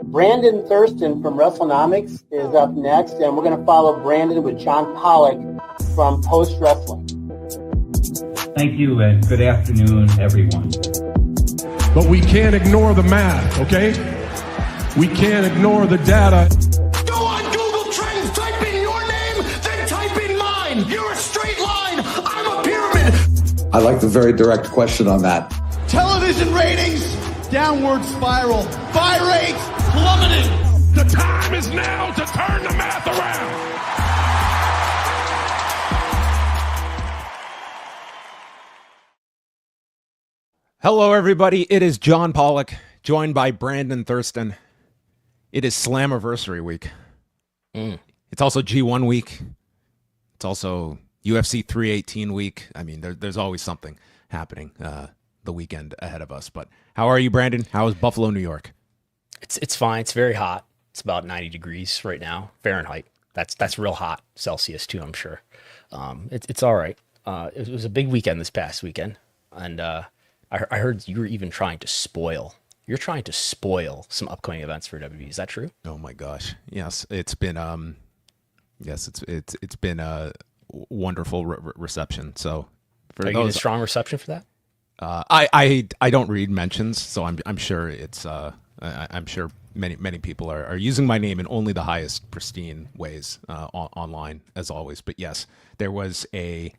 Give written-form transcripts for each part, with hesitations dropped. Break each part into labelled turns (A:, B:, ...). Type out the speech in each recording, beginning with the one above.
A: Brandon Thurston from Wrestlenomics is up next, and we're going to follow Brandon with John Pollock from Post Wrestling.
B: Thank you, and good afternoon, everyone.
C: But we can't ignore the math, okay? We can't ignore the data.
D: Go on Google Trends, type in your name, then type in mine. You're a straight line, I'm a pyramid.
E: I like the very direct question on that.
D: Television ratings, downward spiral. Buy rates, plummeting.
C: The time is now to turn the math around.
F: Hello, everybody. It is John Pollock, joined by Brandon Thurston. It is Slammiversary week. It's also G1 week. It's also UFC 318 week. I mean, there's always something happening the weekend ahead of us. But how are you, Brandon? How is Buffalo, New York?
G: It's fine. It's very hot. It's about 90 degrees right now, Fahrenheit. That's real hot. Celsius too, I'm sure. It's all right. It was a big weekend this past weekend, and I heard you were even trying to spoil. You're trying to spoil some upcoming events for WWE. Is that true?
F: Oh my gosh, yes. It's been it's been a wonderful reception. So,
G: are you getting a strong reception for that?
F: I don't read mentions, so I'm sure it's I'm sure many people are using my name in only the highest pristine ways online as always. But yes, there was a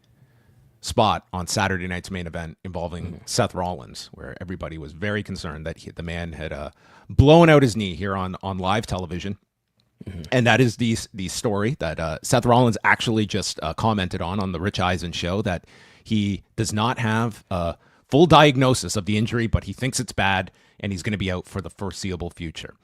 F: spot on Saturday night's main event involving Seth Rollins, where everybody was very concerned that the man had blown out his knee here on live television. And that is the story that Seth Rollins actually just commented on the Rich Eisen show, that he does not have a full diagnosis of the injury, but he thinks it's bad and he's going to be out for the foreseeable future.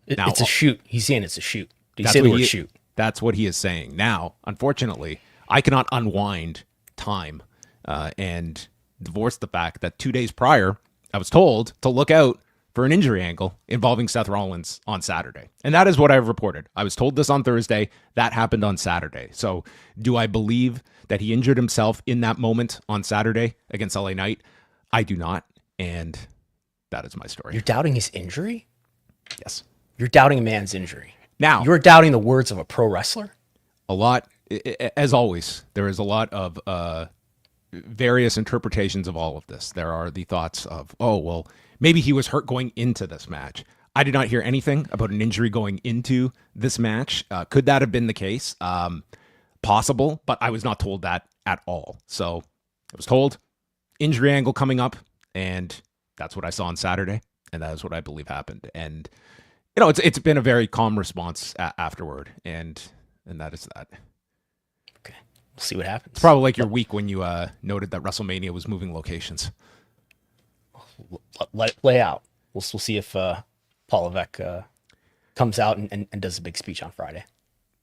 G: It's a shoot. He's saying it's a shoot. Did he say the word shoot?
F: That's what he is saying. Now, unfortunately, I cannot unwind time and divorce the fact that 2 days prior, I was told to look out for an injury angle involving Seth Rollins on Saturday. And that is what I've reported. I was told this on Thursday. That happened on Saturday. So do I believe that he injured himself in that moment on Saturday against LA Knight? I do not. And that is my story.
G: You're doubting his injury?
F: Yes.
G: You're doubting a man's injury.
F: Now,
G: you're doubting the words of a pro wrestler?
F: A lot. As always, there is a lot of various interpretations of all of this. There are the thoughts of, oh, well, maybe he was hurt going into this match. I did not hear anything about an injury going into this match. Could that have been the case? Possible, but I was not told that at all. So I was told injury angle coming up, and that's what I saw on Saturday, and that is what I believe happened. And, you know, it's been a very calm response afterward, and that is that.
G: See what happens.
F: It's probably like your week when you noted that WrestleMania was moving locations.
G: Let it play out. We'll see if Paul Levesque comes out and does a big speech on Friday.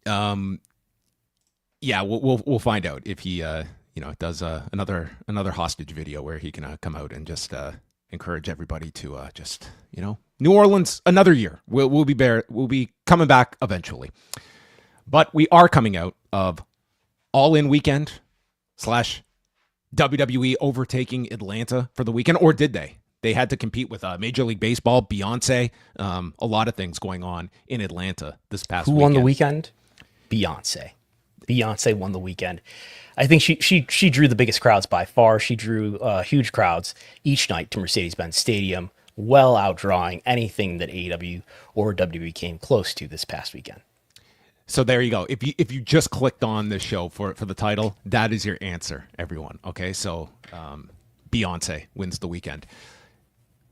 F: Yeah, we'll find out if he does another hostage video where he can come out and just encourage everybody to New Orleans another year. We'll be coming back eventually, but we are coming out of All In weekend / WWE overtaking Atlanta for the weekend, or did they? They had to compete with Major League Baseball, Beyonce, a lot of things going on in Atlanta this past weekend.
G: Who won the weekend? Beyonce. Beyonce won the weekend. I think she drew the biggest crowds by far. She drew huge crowds each night to Mercedes-Benz Stadium, well outdrawing anything that AEW or WWE came close to this past weekend.
F: So there you go. If you just clicked on this show for the title, that is your answer, everyone. Okay, so Beyonce wins the weekend.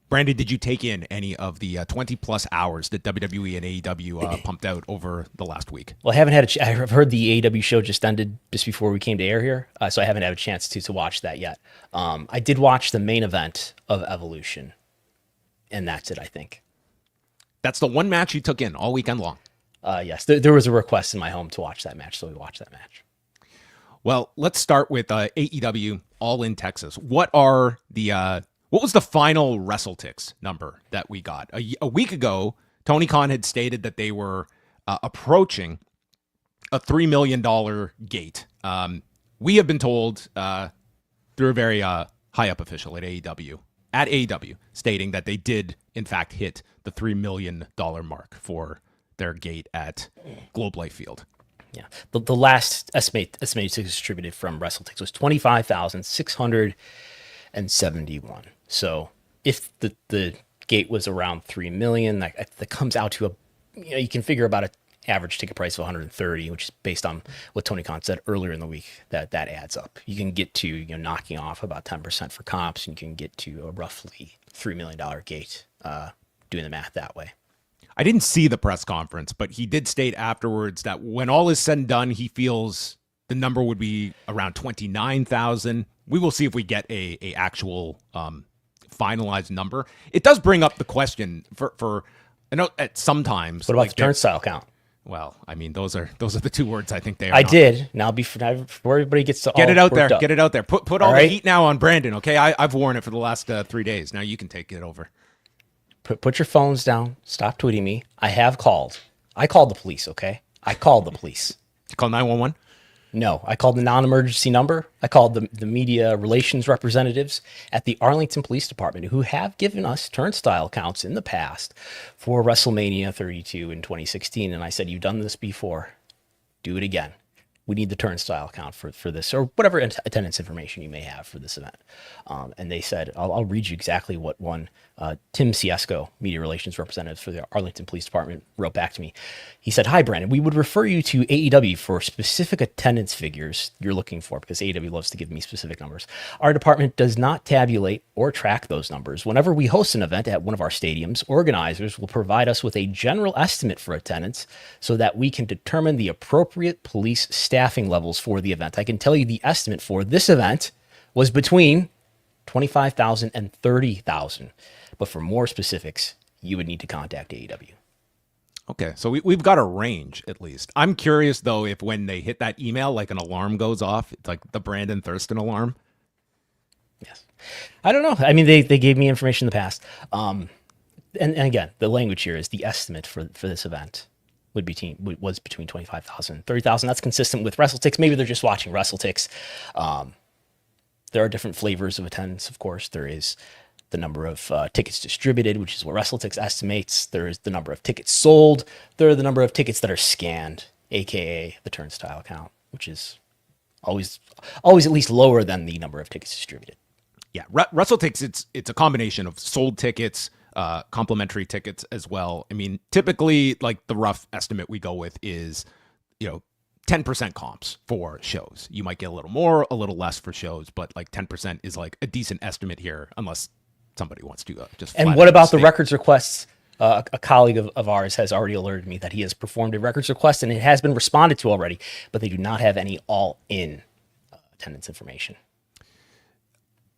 F: Brandon, did you take in any of the 20-plus hours that WWE and AEW pumped out over the last week?
G: Well, I haven't had I've heard the AEW show just ended just before we came to air here, so I haven't had a chance to watch that yet. I did watch the main event of Evolution, and that's it, I think.
F: That's the one match you took in all weekend long?
G: Yes, there was a request in my home to watch that match, so we watched that match.
F: Well, let's start with AEW All In Texas. What was the final WrestleTix number that we got? A week ago, Tony Khan had stated that they were approaching a $3 million gate. We have been told through a very high-up official at AEW at AEW stating that they did, in fact, hit the $3 million mark for their gate at Globe Life Field.
G: Yeah. The last estimated distributed from WrestleTix was 25,671. So if the gate was around 3 million, that comes out to you can figure about an average ticket price of 130, which is based on what Tony Khan said earlier in the week, that adds up. You can get to knocking off about 10% for comps, and you can get to a roughly $3 million gate doing the math that way.
F: I didn't see the press conference, but he did state afterwards that when all is said and done, he feels the number would be around 29,000. We will see if we get a actual finalized number. It does bring up the question for I know at sometimes.
G: What about the turnstile count?
F: Well, I mean, those are the two words I think they are.
G: I did. Now before everybody gets to
F: get it out there.
G: Up.
F: Get it out there. Put all the heat now on Brandon. Okay, I've worn it for the last 3 days. Now you can take it over.
G: Put your phones down. Stop tweeting me. I have called. I called the police. Okay, I called the police.
F: You call 911?
G: No, I called the non-emergency number. I called the media relations representatives at the Arlington Police Department, who have given us turnstile counts in the past for WrestleMania 32 in 2016. And I said, you've done this before. Do it again. We need the turnstile count for this, or whatever attendance information you may have for this event. And they said, I'll read you exactly what one Tim Ciesco, media relations representative for the Arlington Police Department, wrote back to me. He said, "Hi, Brandon. We would refer you to AEW for specific attendance figures you're looking for, because AEW loves to give me specific numbers. Our department does not tabulate or track those numbers. Whenever we host an event at one of our stadiums, organizers will provide us with a general estimate for attendance so that we can determine the appropriate police staffing levels for the event. I can tell you the estimate for this event was between 25,000 and 30,000. But for more specifics, you would need to contact AEW."
F: Okay, so we've got a range at least. I'm curious, though, if when they hit that email, like an alarm goes off, it's like the Brandon Thurston alarm.
G: Yes. I don't know. I mean, they gave me information in the past. And again, the language here is the estimate for this event was between 25,000 and 30,000. That's consistent with WrestleTix. Maybe they're just watching WrestleTix. There are different flavors of attendance, of course. There is the number of tickets distributed, which is what WrestleTix estimates. There is the number of tickets sold. There are the number of tickets that are scanned, aka the turnstile count, which is always at least lower than the number of tickets distributed.
F: Yeah, WrestleTix, it's a combination of sold tickets, complimentary tickets as well. I mean, typically, like the rough estimate we go with is, 10% comps for shows. You might get a little more, a little less for shows, but like 10% is like a decent estimate here, unless somebody wants to just.
G: And what about the records requests? A colleague of ours has already alerted me that he has performed a records request, and it has been responded to already, but they do not have any all-in attendance information.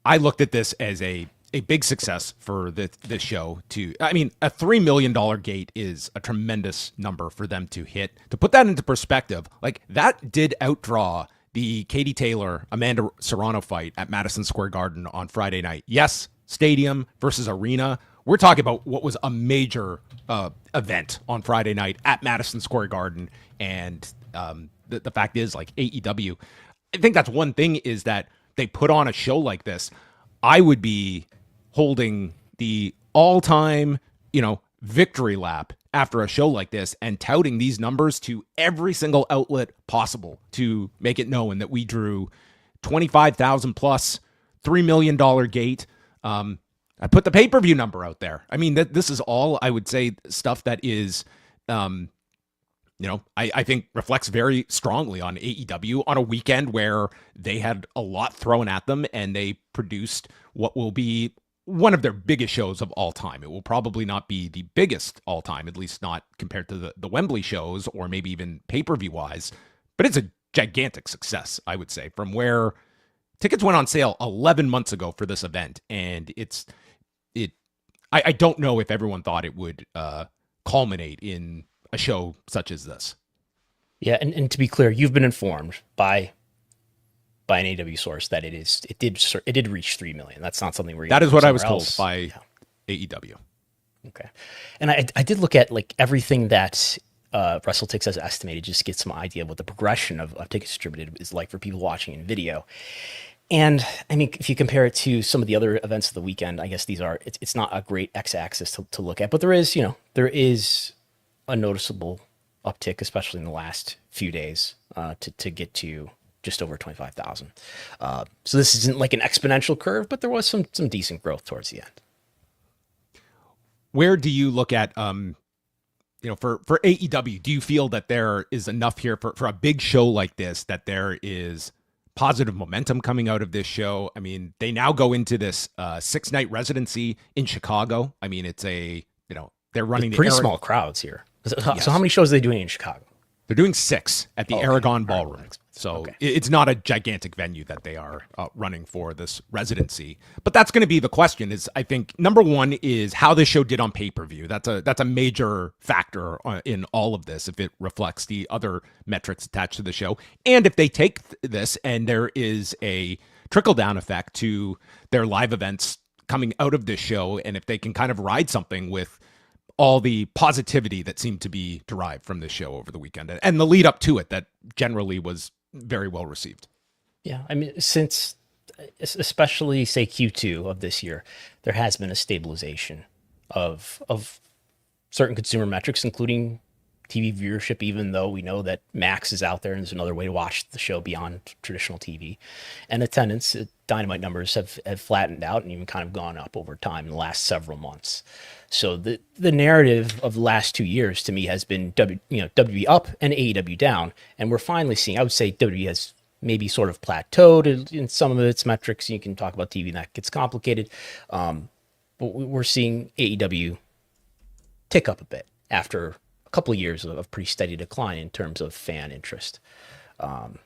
F: I looked at this as a big success for this show. A $3 million gate is a tremendous number for them to hit. To put that into perspective, like that did outdraw the Katie Taylor, Amanda Serrano fight at Madison Square Garden on Friday night. Yes, stadium versus arena. We're talking about what was a major event on Friday night at Madison Square Garden. And the fact is, like AEW, I think that's one thing, is that they put on a show like this. I would be holding the all-time, victory lap after a show like this and touting these numbers to every single outlet possible to make it known that we drew 25,000 plus, $3 million gate. I put the pay-per-view number out there. I mean, this is all, I would say, stuff that is, I think reflects very strongly on AEW on a weekend where they had a lot thrown at them and they produced what will be one of their biggest shows of all time. It will probably not be the biggest all time, at least not compared to the Wembley shows or maybe even pay-per-view wise, but it's a gigantic success, I would say, from where tickets went on sale 11 months ago for this event. And I don't know if everyone thought it would culminate in a show such as this.
G: Yeah, and to be clear, you've been informed by an AEW source that it did reach 3 million. That's not something we're.
F: That is what I was told by AEW.
G: Okay, and I did look at like everything that WrestleTix has estimated, just to get some idea of what the progression of tickets distributed is like for people watching in video. And I mean, if you compare it to some of the other events of the weekend, I guess it's not a great x-axis to look at, but there is a noticeable uptick, especially in the last few days, to get to just over 25,000. So this isn't like an exponential curve, but there was some decent growth towards the end.
F: Where do you look at, for AEW, do you feel that there is enough here for a big show like this, that there is positive momentum coming out of this show? I mean, they now go into this 6-night residency in Chicago. I mean, it's they're running
G: pretty small crowds here.
F: Yes.
G: So how many shows are they doing in Chicago?
F: They're doing 6 at the Aragon Ballroom. So
G: okay.
F: It's not a gigantic venue that they are running for this residency. But that's going to be the question is, I think, number one is how this show did on pay-per-view. That's a major factor in all of this, if it reflects the other metrics attached to the show. And if they take this and there is a trickle-down effect to their live events coming out of this show, and if they can kind of ride something with all the positivity that seemed to be derived from this show over the weekend and the lead up to it that generally was very well received.
G: Yeah, I mean, since especially say Q2 of this year, there has been a stabilization of certain consumer metrics, including TV viewership, even though we know that Max is out there and there's another way to watch the show beyond traditional TV. And attendance, Dynamite numbers have flattened out and even kind of gone up over time in the last several months. So the narrative of the last 2 years to me has been WWE up and AEW down. And we're finally seeing, I would say WWE has maybe sort of plateaued in some of its metrics. You can talk about TV and that gets complicated. But we're seeing AEW tick up a bit after a couple of years of pretty steady decline in terms of fan interest. It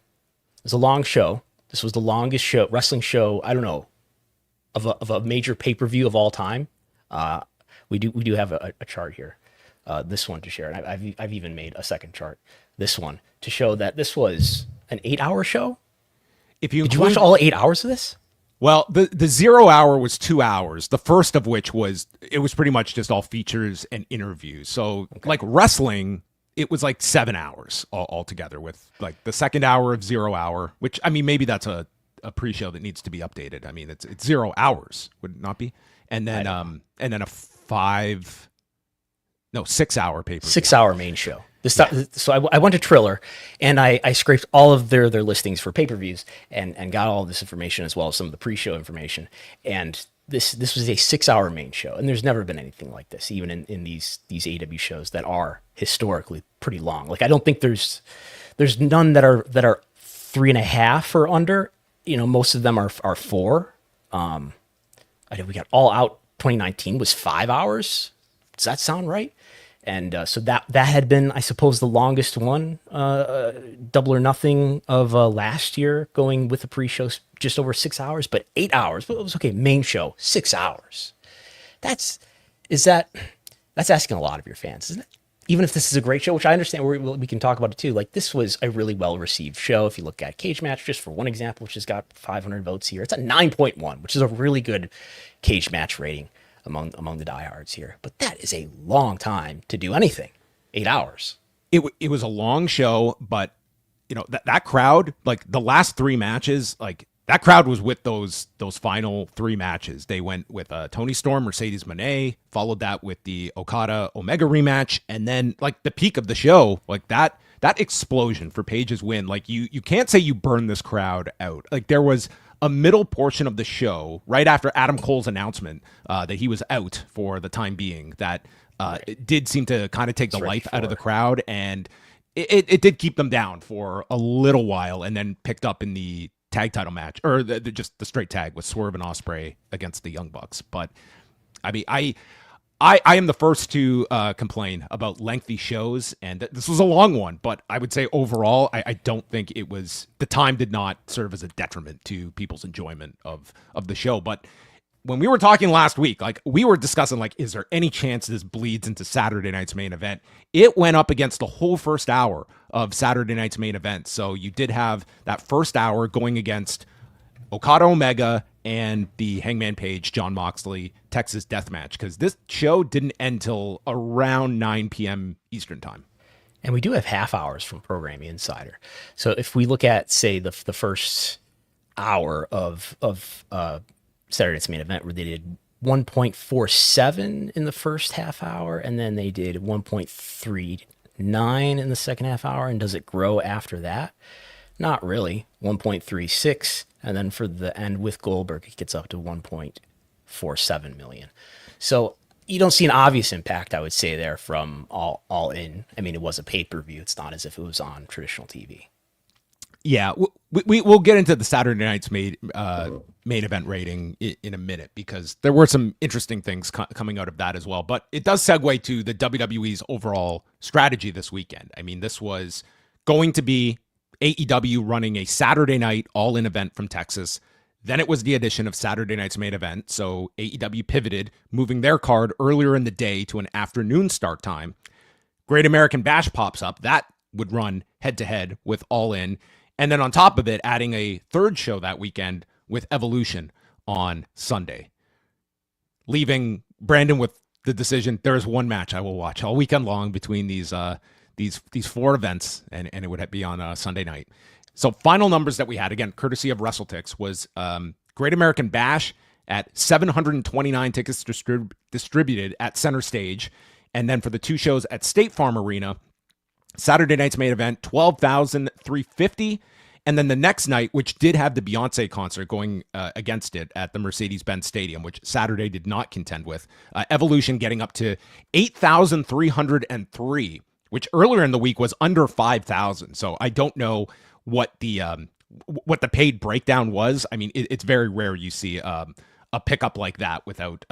G: was a long show. This was the longest wrestling show, I don't know, of a major pay-per-view of all time. We do have a chart here, this one to share. And I've even made a second chart, this one, to show that this was an 8-hour show. Did you watch all 8 hours of this?
F: Well, the 0 hour was 2 hours. The first of which was pretty much just all features and interviews. So like wrestling, it was like 7 hours altogether, with like the second hour of 0 hour, which, I mean, maybe that's a pre-show that needs to be updated. I mean, it's 0 hours, would it not be? And then a 6 hour pay-per-view.
G: 6 hour main show. So I went to Triller and I scraped all of their listings for pay-per-views and got all of this information as well as some of the pre-show information. And this was a 6 hour main show. And there's never been anything like this, even in these AEW shows that are historically pretty long. Like, I don't think there's none that are 3.5 or under. Most of them are 4. I know we got All Out 2019 was 5 hours. Does that sound right? And so that had been, I suppose, the longest one, Double or Nothing of last year, going with the pre-show just over 6 hours, but 8 hours. But it was okay. Main show, 6 hours. That's asking a lot of your fans, isn't it? Even if this is a great show, which I understand, we can talk about it too. Like, this was a really well-received show. If you look at Cage Match, just for one example, which has got 500 votes here, it's a 9.1, which is a really good Cage Match rating among the diehards here. But that is a long time to do anything. 8 hours.
F: It was a long show, but that crowd, like the last 3 matches, like that crowd was with those final 3 matches. They went with Tony Storm, Mercedes Moné, followed that with the Okada Omega rematch, and then like the peak of the show, like that explosion for Page's win. Like you can't say you burned this crowd out. Like, there was a middle portion of the show right after Adam Cole's announcement that he was out for the time being, that it did seem to kind of take the life out of the crowd, and it did keep them down for a little while, and then picked up in the tag title match, or just the straight tag with Swerve and Ospreay against the Young Bucks. But I mean, I am the first to complain about lengthy shows, and this was a long one, but I would say overall, I don't think the time did not serve as a detriment to people's enjoyment of the show. But when we were talking last week, like, we were discussing, like, is there any chance this bleeds into Saturday night's main event? It went up against the whole first hour of Saturday night's main event. So you did have that first hour going against Okada Omega and the Hangman Page, Jon Moxley, Texas Death Match, because this show didn't end till around 9 p.m. Eastern time.
G: And we do have half hours from Programming Insider. So if we look at, say, the first hour of Saturday Night's Main Event, where they did 1.47 in the first half hour, and then they did 1.39 in the second half hour. And does it grow after that? Not really. 1.36, and then for the end with Goldberg, it gets up to 1.47 million. So you don't see an obvious impact, I would say, there from all in. I mean, it was a pay-per-view. It's not as if it was on traditional TV.
F: Yeah, we'll get into the Saturday night's main event rating in a minute, because there were some interesting things coming out of that as well. But it does segue to the WWE's overall strategy this weekend. I mean, this was going to be AEW running a Saturday night all-in event from Texas. Then it was the addition of Saturday night's main event. So AEW pivoted, moving their card earlier in the day to an afternoon start time. Great American Bash pops up. That would run head-to-head with All In. And then on top of it, adding a third show that weekend with Evolution on Sunday. Leaving Brandon with the decision, there is one match I will watch all weekend long between these four events, and it would be on Sunday night. So final numbers that we had, again, courtesy of WrestleTix, was Great American Bash at 729 tickets distributed at Center Stage. And then for the two shows at State Farm Arena, Saturday night's main event, 12,350. And then the next night, which did have the Beyonce concert going against it at the Mercedes-Benz Stadium, which Saturday did not contend with, Evolution getting up to 8,303, which earlier in the week was under 5,000. So I don't know what the paid breakdown was. I mean, it's very rare you see a pickup like that without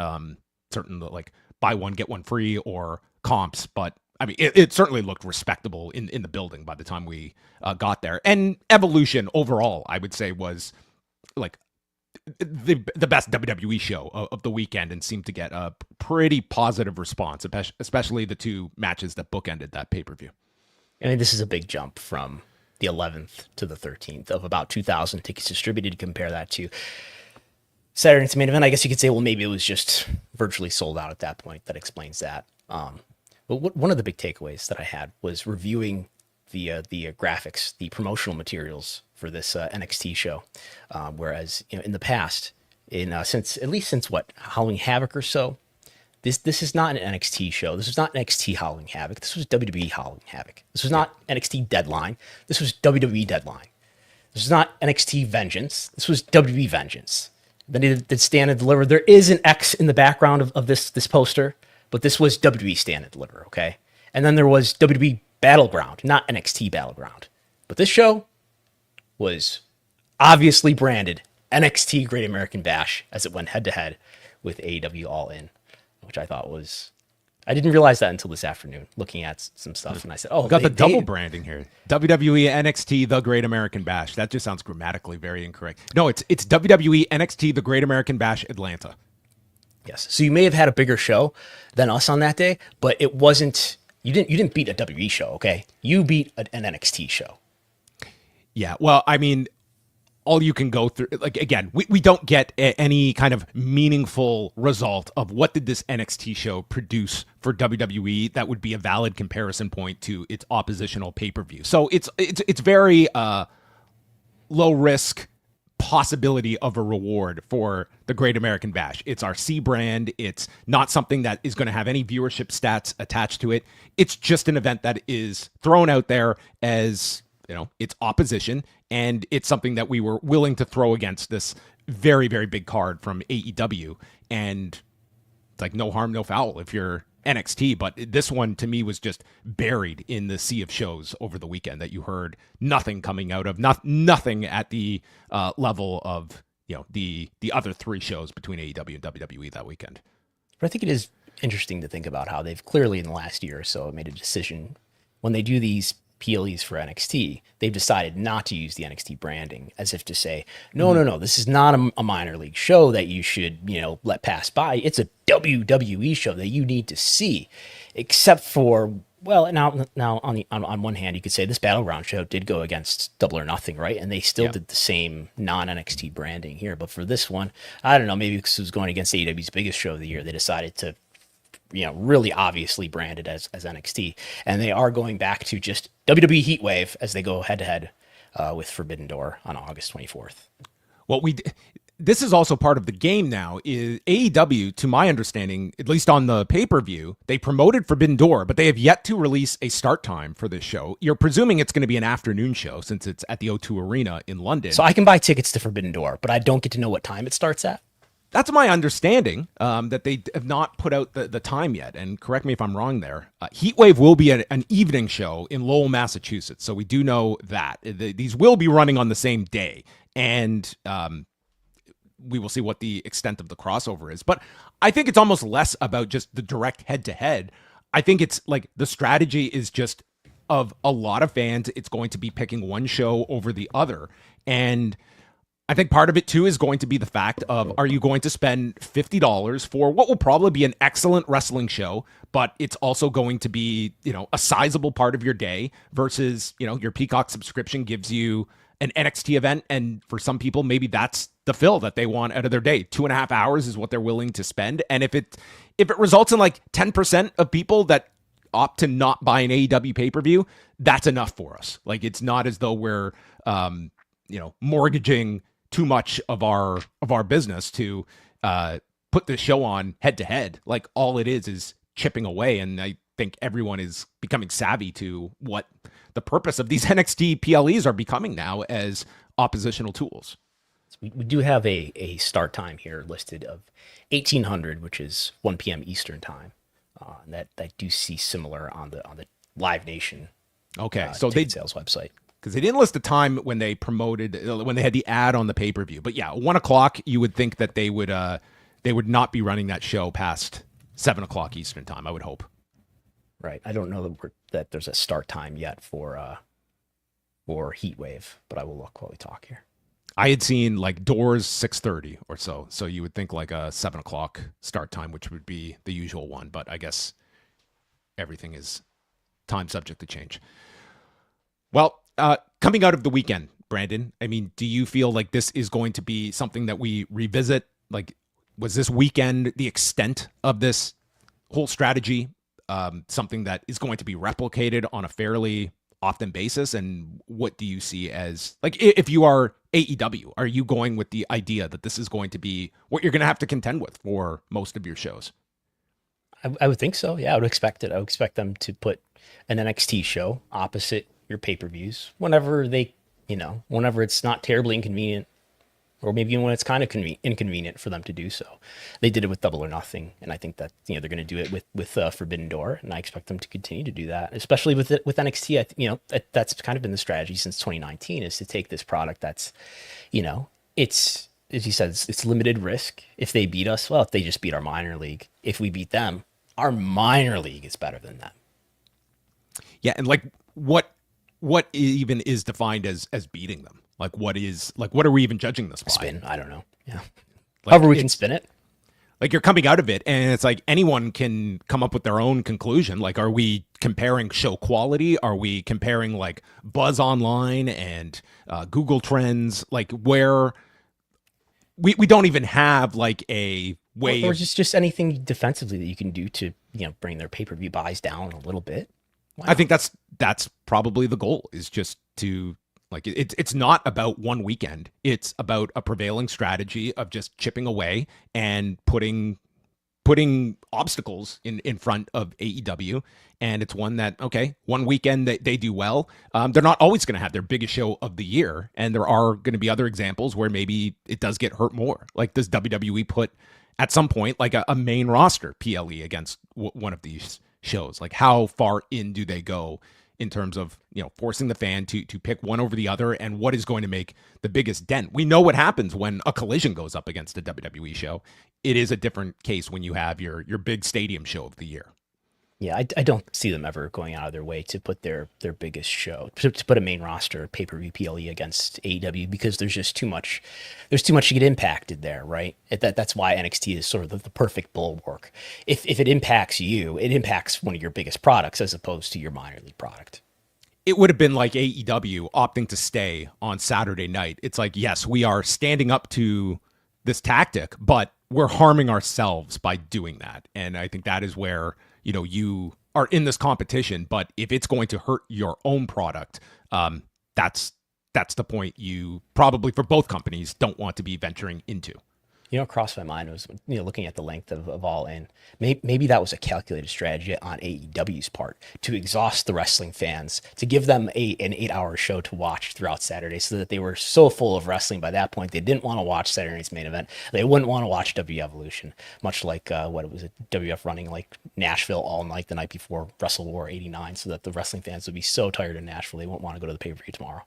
F: certain like buy one get one free or comps, but I mean, it certainly looked respectable in the building by the time we got there. And Evolution overall, I would say, was like the best WWE show of the weekend, and seemed to get a pretty positive response, especially the two matches that bookended that pay-per-view.
G: I mean, this is a big jump from the 11th to the 13th of about 2,000 tickets distributed. Compare that to Saturday Night's Main Event. I guess you could say, well, maybe it was just virtually sold out at that point. That explains that. But one of the big takeaways that I had was reviewing the graphics, the promotional materials for this NXT show. Whereas, in the past, since what, Halloween Havoc or so, this is not an NXT show. This was not NXT Halloween Havoc. This was WWE Halloween Havoc. This was not NXT Deadline. This was WWE Deadline. This was not NXT Vengeance. This was WWE Vengeance. Then they did Stand and Deliver. There is an X in the background of this poster. But this was WWE Stand and Deliver, okay? And then there was WWE Battleground, not NXT Battleground. But this show was obviously branded NXT Great American Bash as it went head-to-head with AEW All In, which I thought was... I didn't realize that until this afternoon, looking at some stuff, and I said, oh...
F: Got the double branding here. WWE NXT The Great American Bash. That just sounds grammatically very incorrect. No, it's WWE NXT The Great American Bash Atlanta.
G: Yes. So you may have had a bigger show than us on that day, but it wasn't. You didn't beat a WWE show, okay? You beat an NXT show.
F: Yeah. Well, I mean, all you can go through. Like again, we don't get any kind of meaningful result of what did this NXT show produce for WWE that would be a valid comparison point to its oppositional pay-per-view. So it's very low risk possibility of a reward for the Great American Bash. It's our C brand. It's not something that is going to have any viewership stats attached to it. It's just an event that is thrown out there as, its opposition, and it's something that we were willing to throw against this very, very big card from AEW. And it's like no harm, no foul if you're NXT, but this one to me was just buried in the sea of shows over the weekend that you heard nothing coming out of, nothing at the level of the other three shows between AEW and WWE that weekend.
G: But I think it is interesting to think about how they've clearly in the last year or so made a decision when they do these PLEs for NXT, they've decided not to use the NXT branding, as if to say, no, this is not a minor league show that you should, let pass by. It's a WWE show that you need to see, except for, well, now on one hand, you could say this Battleground show did go against Double or Nothing, right? And they still did the same non-NXT branding here. But for this one, I don't know, maybe because it was going against AEW's biggest show of the year, they decided to really obviously branded as NXT. And they are going back to just WWE Heatwave as they go head-to-head with Forbidden Door on August 24th.
F: Well, this is also part of the game now. Is AEW, to my understanding, at least on the pay-per-view, they promoted Forbidden Door, but they have yet to release a start time for this show. You're presuming it's going to be an afternoon show since it's at the O2 Arena in London.
G: So I can buy tickets to Forbidden Door, but I don't get to know what time it starts at.
F: That's my understanding, that they have not put out the time yet. And correct me if I'm wrong there. Heatwave will be an evening show in Lowell, Massachusetts. So we do know that. These will be running on the same day. And we will see what the extent of the crossover is. But I think it's almost less about just the direct head-to-head. I think it's like the strategy is just of a lot of fans. It's going to be picking one show over the other. And I think part of it, too, is going to be the fact of, are you going to spend $50 for what will probably be an excellent wrestling show, but it's also going to be, a sizable part of your day versus, your Peacock subscription gives you an NXT event. And for some people, maybe that's the fill that they want out of their day. 2.5 hours is what they're willing to spend. And if it results in like 10% of people that opt to not buy an AEW pay-per-view, that's enough for us. Like, it's not as though we're, mortgaging too much of our business to put this show on head to head. Like, all it is chipping away. And I think everyone is becoming savvy to what the purpose of these NXT PLEs are becoming now as oppositional tools.
G: We do have a start time here listed of 1800, which is 1 p.m. Eastern time. And that I do see similar on the Live Nation.
F: Okay, so they
G: sales website,
F: because they didn't list the time when they promoted, when they had the ad on the pay-per-view. But yeah, 1 o'clock, you would think that they would not be running that show past 7 o'clock Eastern time, I would hope.
G: Right. I don't know that there's a start time yet for Heatwave, but I will look while we talk here.
F: I had seen like doors 6:30 or so. So you would think like a 7 o'clock start time, which would be the usual one. But I guess everything is time subject to change. Well, coming out of the weekend, Brandon, I mean, do you feel like this is going to be something that we revisit? Like, was this weekend the extent of this whole strategy something that is going to be replicated on a fairly often basis? And what do you see as, like, if you are AEW, are you going with the idea that this is going to be what you're going to have to contend with for most of your shows?
G: I would think so. Yeah, I would expect it. I would expect them to put an NXT show opposite your pay-per-views whenever whenever it's not terribly inconvenient, or maybe when it's kind of inconvenient for them to do so. They did it with Double or Nothing, and I think that they're going to do it with Forbidden Door, and I expect them to continue to do that, especially with NXT. That's kind of been the strategy since 2019, is to take this product that's, it's, as you said, it's limited risk. If they beat us, well, if they just beat our minor league. If we beat them, our minor league is better than them.
F: Yeah, and like what even is defined as beating them? Like, what are we even judging this by?
G: Spin, I don't know. Yeah.
F: Like,
G: however we can spin it.
F: Like, you're coming out of it, and it's like anyone can come up with their own conclusion. Like, are we comparing show quality? Are we comparing, like, buzz online and Google Trends? Like, where we don't even have, like, a way
G: or just anything defensively that you can do to, bring their pay-per-view buys down a little bit. Wow.
F: I think that's probably the goal, is just to, like, it's not about one weekend. It's about a prevailing strategy of just chipping away and putting obstacles in front of AEW. And it's one that, okay, one weekend they do well. They're not always going to have their biggest show of the year. And there are going to be other examples where maybe it does get hurt more. Like, does WWE put at some point like a main roster PLE against one of these shows? Like, how far in do they go in terms of, forcing the fan to pick one over the other, and what is going to make the biggest dent? We know what happens when a Collision goes up against a WWE show. It is a different case when you have your big stadium show of the year.
G: Yeah, I don't see them ever going out of their way to put their biggest show, to put a main roster pay-per-view PLE against AEW, because there's just too much to get impacted there, right? That's why NXT is sort of the perfect bulwark. If it impacts you, it impacts one of your biggest products as opposed to your minor league product.
F: It would have been like AEW opting to stay on Saturday night. It's like, yes, we are standing up to this tactic, but we're harming ourselves by doing that. And I think that is where, you are in this competition. But if it's going to hurt your own product, that's that's the point you probably, for both companies, don't want to be venturing into.
G: You know, what crossed my mind was, looking at the length of All In. Maybe that was a calculated strategy on AEW's part to exhaust the wrestling fans, to give them an 8-hour show to watch throughout Saturday, so that they were so full of wrestling by that point they didn't want to watch Saturday night's main event. They wouldn't want to watch W Evolution, much like WF running like Nashville all night the night before Wrestle War '89, so that the wrestling fans would be so tired of Nashville they wouldn't want to go to the pay-per-view tomorrow.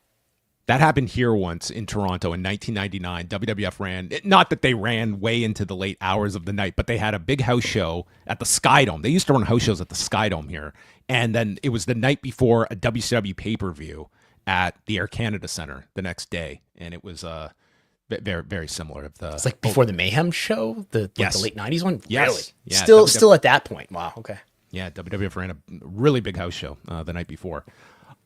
F: That happened here once in Toronto in 1999. WWF ran, not that they ran way into the late hours of the night, but they had a big house show at the Sky Dome. They used to run house shows at the Sky Dome here. And then it was the night before a WCW pay-per-view at the Air Canada Center the next day. And it was very, very similar.
G: It's like before the Mayhem show, the late 90s one?
F: Yes.
G: Really?
F: Yeah,
G: still at that point. Wow, okay.
F: Yeah, WWF ran a really big house show the night before.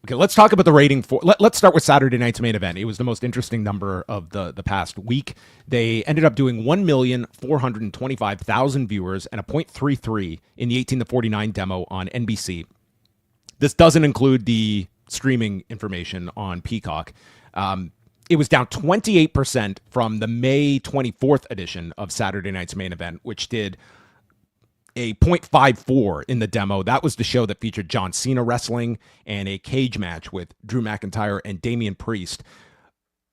F: Okay, let's talk about the rating for. Let's start with Saturday night's main event. It was the most interesting number of the past week. They ended up doing 1,425,000 viewers and a .33 in the 18 to 49 demo on NBC. This doesn't include the streaming information on Peacock. It was down 28% from the May 24th edition of Saturday night's main event, which did a .54 in the demo. That was the show that featured John Cena wrestling and a cage match with Drew McIntyre and Damian Priest.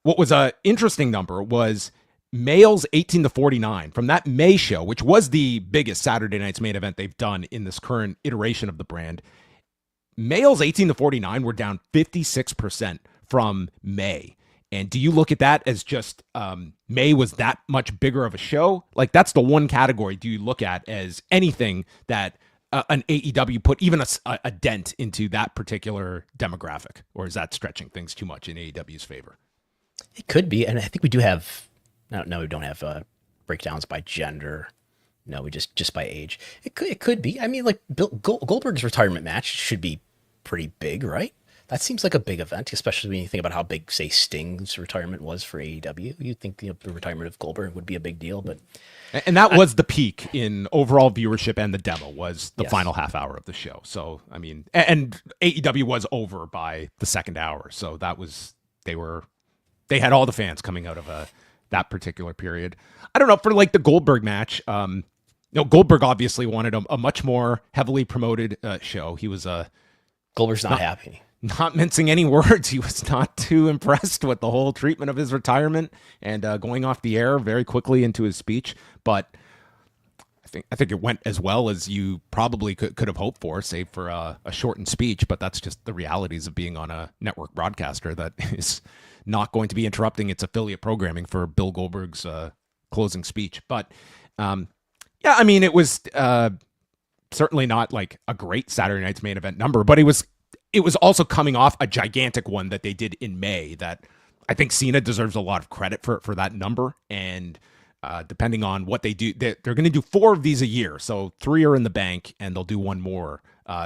F: What was an interesting number was males 18 to 49 from that May show, which was the biggest Saturday night's main event they've done in this current iteration of the brand. Males 18 to 49 were down 56% from May. And do you look at that as just May was that much bigger of a show? Like, that's the one category do you look at as anything that an AEW put even a dent into that particular demographic? Or is that stretching things too much in AEW's favor?
G: It could be. And I think we do have, no, we don't have breakdowns by gender. No, we just by age. It could be. I mean, like Goldberg's retirement match should be pretty big, right? That seems like a big event, especially when you think about how big, say, Sting's retirement was for AEW. You'd think the retirement of Goldberg would be a big deal, but
F: that was the peak in overall viewership, and the demo was the final half hour of the show. So, I mean, and AEW was over by the second hour, so that was they had all the fans coming out of that particular period. I don't know, for like the Goldberg match. Goldberg obviously wanted a much more heavily promoted show. He was
G: Goldberg's not happy.
F: Not mincing any words, he was not too impressed with the whole treatment of his retirement and going off the air very quickly into his speech. But I think it went as well as you probably could have hoped for, save for a shortened speech. But that's just the realities of being on a network broadcaster that is not going to be interrupting its affiliate programming for Bill Goldberg's closing speech. But I mean, it was certainly not like a great Saturday night's main event number, but it was also coming off a gigantic one that they did in May that I think Cena deserves a lot of credit for that number. And depending on what they do, they're going to do 4 of these a year. So 3 are in the bank and they'll do 1 more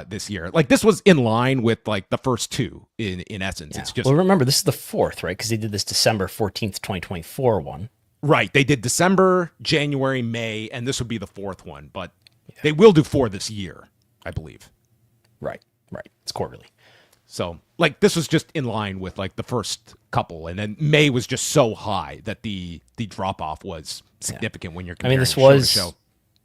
F: this year. Like, this was in line with like the first 2 in essence.
G: Yeah.
F: It's just,
G: well, remember, this is the 4th, right? Because they did this December 14th, 2024 one.
F: Right. They did December, January, May, and this would be the 4th one, but they will do 4 this year, I believe.
G: Right. It's quarterly.
F: So, like, this was just in line with, like, the first couple, and then May was just so high that the drop-off was significant when you're comparing
G: this was,
F: show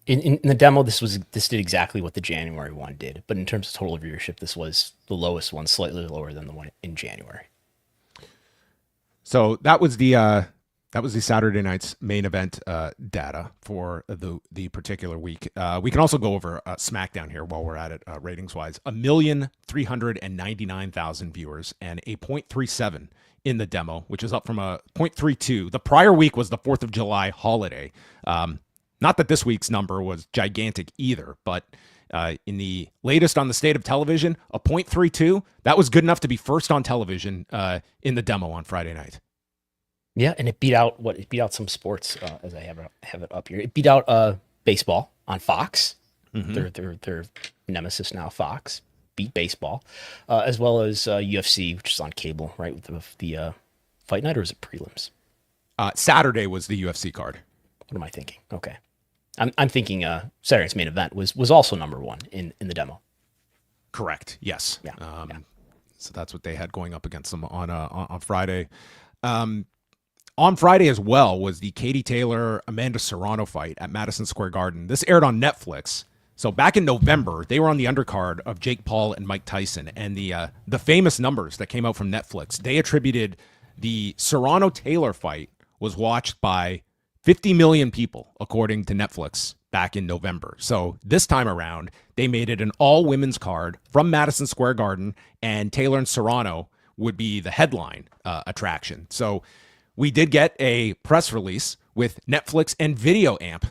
F: to show.
G: In the demo, this did exactly what the January one did, but in terms of total viewership, this was the lowest one, slightly lower than the one in January.
F: So, that was the Saturday night's main event data for the particular week. We can also go over SmackDown here while we're at it, ratings-wise. 1,399,000 viewers and a .37 in the demo, which is up from a .32. The prior week was the 4th of July holiday. Not that this week's number was gigantic either, but in the latest on the state of television, a .32, that was good enough to be first on television in the demo on Friday night.
G: Yeah, and it beat out some sports as I have it up here. It beat out baseball on Fox. Mm-hmm. Their nemesis now, Fox, beat baseball, as well as UFC, which is on cable, right, with the fight night, or is it prelims?
F: Saturday was the UFC card.
G: What am I thinking? Okay, I'm thinking Saturday's main event was also number 1 in the demo.
F: Correct. Yes.
G: Yeah.
F: So that's what they had going up against them on Friday. On Friday as well was the Katie Taylor-Amanda Serrano fight at Madison Square Garden. This aired on Netflix. So back in November, they were on the undercard of Jake Paul and Mike Tyson. And the famous numbers that came out from Netflix, they attributed the Serrano-Taylor fight was watched by 50 million people, according to Netflix, back in November. So this time around, they made it an all-women's card from Madison Square Garden, and Taylor and Serrano would be the headline attraction. So we did get a press release with Netflix and Video Amp. Do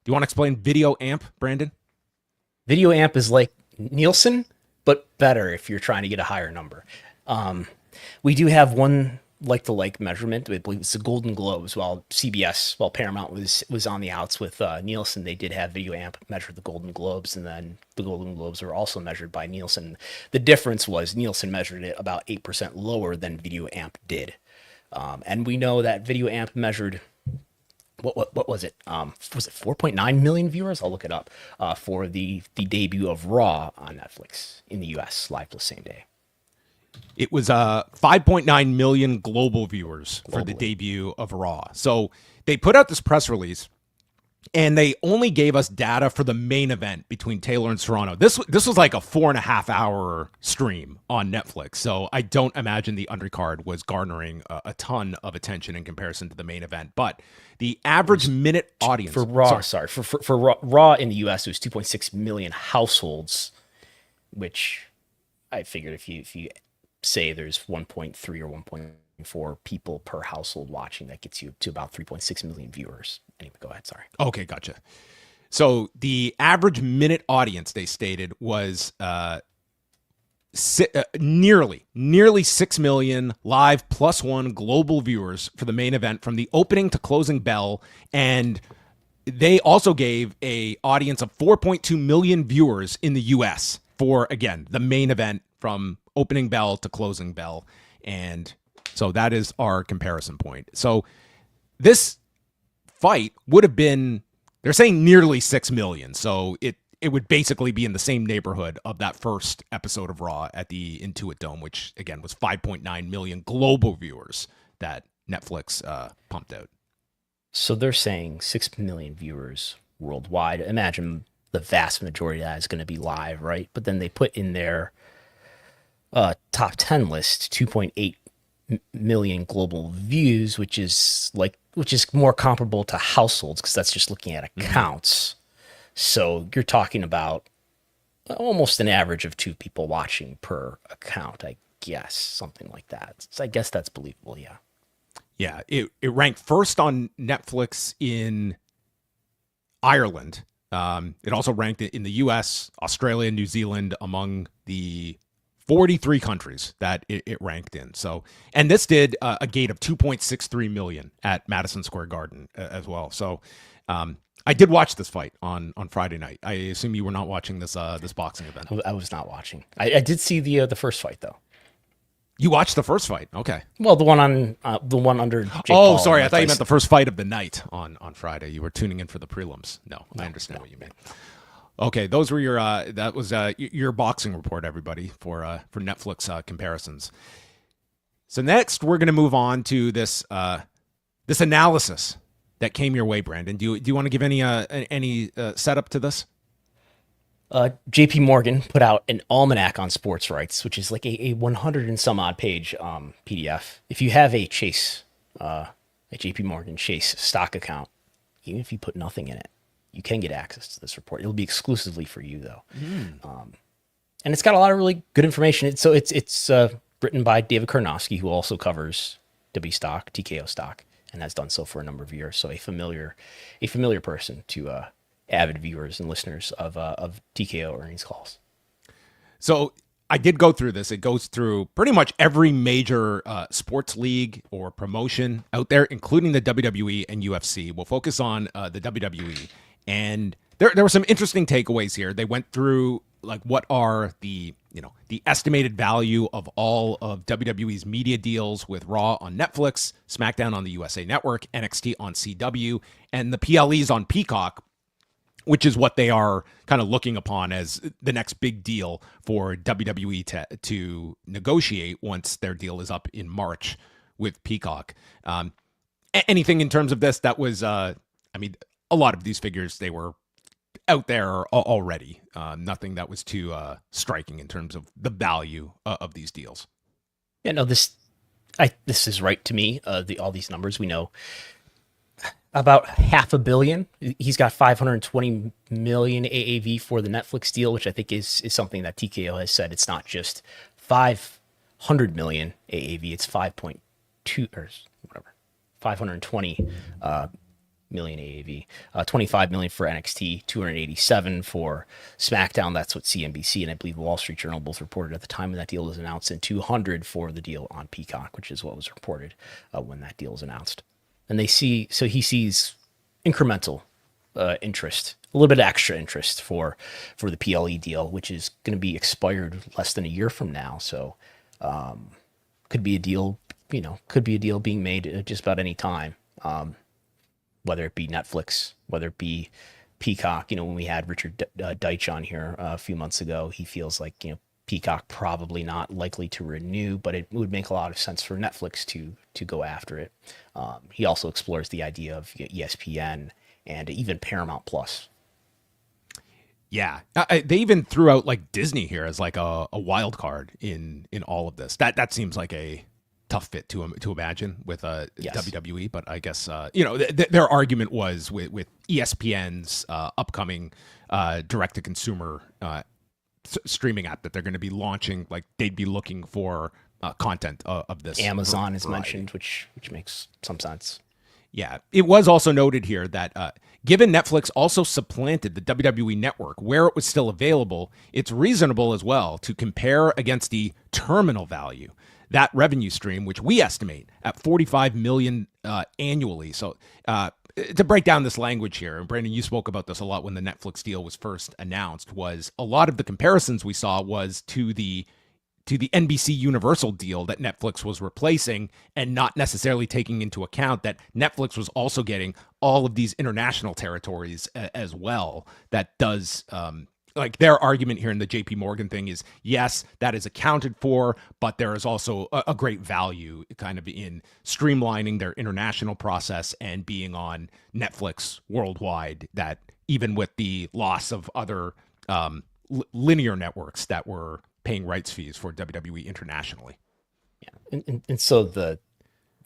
F: you want to explain Video Amp, Brandon?
G: Video Amp is like Nielsen, but better if you're trying to get a higher number. We do have one like-to-like measurement. I believe it's the Golden Globes. While Paramount was on the outs with Nielsen, they did have Video Amp measure the Golden Globes, and then the Golden Globes were also measured by Nielsen. The difference was Nielsen measured it about 8% lower than Video Amp did. And we know that Video Amp measured, what was it? Was it 4.9 million viewers? I'll look it up, for the debut of Raw on Netflix in the US, live the same day.
F: It was 5.9 million global viewers for the debut of Raw. So they put out this press release, and they only gave us data for the main event between Taylor and Serrano. This was like a 4.5 hour stream on Netflix. So I don't imagine the undercard was garnering a ton of attention in comparison to the main event. But the average minute audience
G: for Raw, for Raw in the US, it was 2.6 million households, which I figured if you say there's 1.3 or 1.4 people per household watching, that gets you to about 3.6 million viewers. Anyway, go ahead. Sorry.
F: Okay, gotcha. So the average minute audience, they stated, was nearly 6 million live +1 global viewers for the main event from the opening to closing bell. And they also gave a audience of 4.2 million viewers in the US for, again, the main event from opening bell to closing bell. And so that is our comparison point. So this fight would have been, they're saying nearly 6 million. So it would basically be in the same neighborhood of that first episode of Raw at the Intuit Dome, which again was 5.9 million global viewers that Netflix pumped out.
G: So they're saying 6 million viewers worldwide. Imagine the vast majority of that is going to be live, right? But then they put in their top 10 list 2.8 million global views, which is more comparable to households, because that's just looking at accounts. So you're talking about almost an average of 2 people watching per account, I guess, something like that. So I guess that's believable. Yeah.
F: Yeah. It ranked first on Netflix in Ireland. It also ranked in the US, Australia, New Zealand, among the 43 countries that it ranked in. So, and this did a gate of 2.63 million at Madison Square Garden as well. So, I did watch this fight on Friday night. I assume you were not watching this boxing event.
G: I was not watching. I did see the first fight though.
F: You watched the first fight? Okay.
G: Well, the one under Jake
F: Paul.
G: Oh,
F: sorry. I thought you meant the first fight of the night on Friday. You were tuning in for the prelims. No, I understand what you mean. Okay, those were your that was your boxing report, everybody, for Netflix comparisons. So next, we're going to move on to this analysis that came your way, Brandon. Do you want to give any setup to this?
G: JP Morgan put out an almanac on sports rights, which is like a 100 and some odd page PDF. If you have a JP Morgan Chase stock account, even if you put nothing in it, you can get access to this report. It'll be exclusively for you, though. And it's got a lot of really good information. It's written by David Karnofsky, who also covers W stock, TKO stock, and has done so for a number of years. So a familiar person to avid viewers and listeners of TKO earnings calls.
F: So I did go through this. It goes through pretty much every major sports league or promotion out there, including the WWE and UFC. We'll focus on the WWE. And there were some interesting takeaways here. They went through like what are the estimated value of all of WWE's media deals with Raw on Netflix, SmackDown on the USA Network, NXT on CW, and the PLEs on Peacock. which is what they are kind of looking upon as the next big deal for WWE to negotiate once their deal is up in March with Peacock. Anything in terms of this that was, I mean, a lot of these figures, they were out there already. Nothing that was too striking in terms of the value of these deals.
G: Yeah, no, this is right to me. All these numbers we know. About $500 million. He's got 520 million AAV for the Netflix deal, which I think is something that TKO has said. It's not just 500 million AAV. It's 5.2 or whatever, 520 million AAV. 25 million for NXT, 287 for SmackDown. That's what CNBC and I believe the Wall Street Journal both reported at the time when that deal was announced, and 200 for the deal on Peacock, which is what was reported when that deal was announced. And he sees incremental interest, a little bit of extra interest for the PLE deal, which is going to be expired less than a year from now. So could be a deal, being made at just about any time, whether it be Netflix, whether it be Peacock. When we had Richard Deitch on here a few months ago, he feels like, Peacock probably not likely to renew, but it would make a lot of sense for Netflix to go after it. He also explores the idea of ESPN and even Paramount Plus.
F: Yeah, they even threw out like Disney here as like a wild card in all of this. That seems like a tough fit to imagine with
G: Yes.
F: WWE, but I guess their argument was with ESPN's upcoming direct to consumer streaming app that they're going to be launching, like they'd be looking for content of this.
G: Amazon is mentioned, which makes some sense.
F: Yeah, it was also noted here that given Netflix also supplanted the WWE network where it was still available, it's reasonable as well to compare against the terminal value, that revenue stream, which we estimate at 45 million annually. So to break down this language here, and Brandon, you spoke about this a lot when the Netflix deal was first announced, was a lot of the comparisons we saw was to the NBC Universal deal that Netflix was replacing, and not necessarily taking into account that Netflix was also getting all of these international territories as well. That does, like their argument here in the JP Morgan thing is, yes, that is accounted for, but there is also a great value kind of in streamlining their international process and being on Netflix worldwide, that even with the loss of other linear networks that were paying rights fees for WWE internationally.
G: Yeah, and so the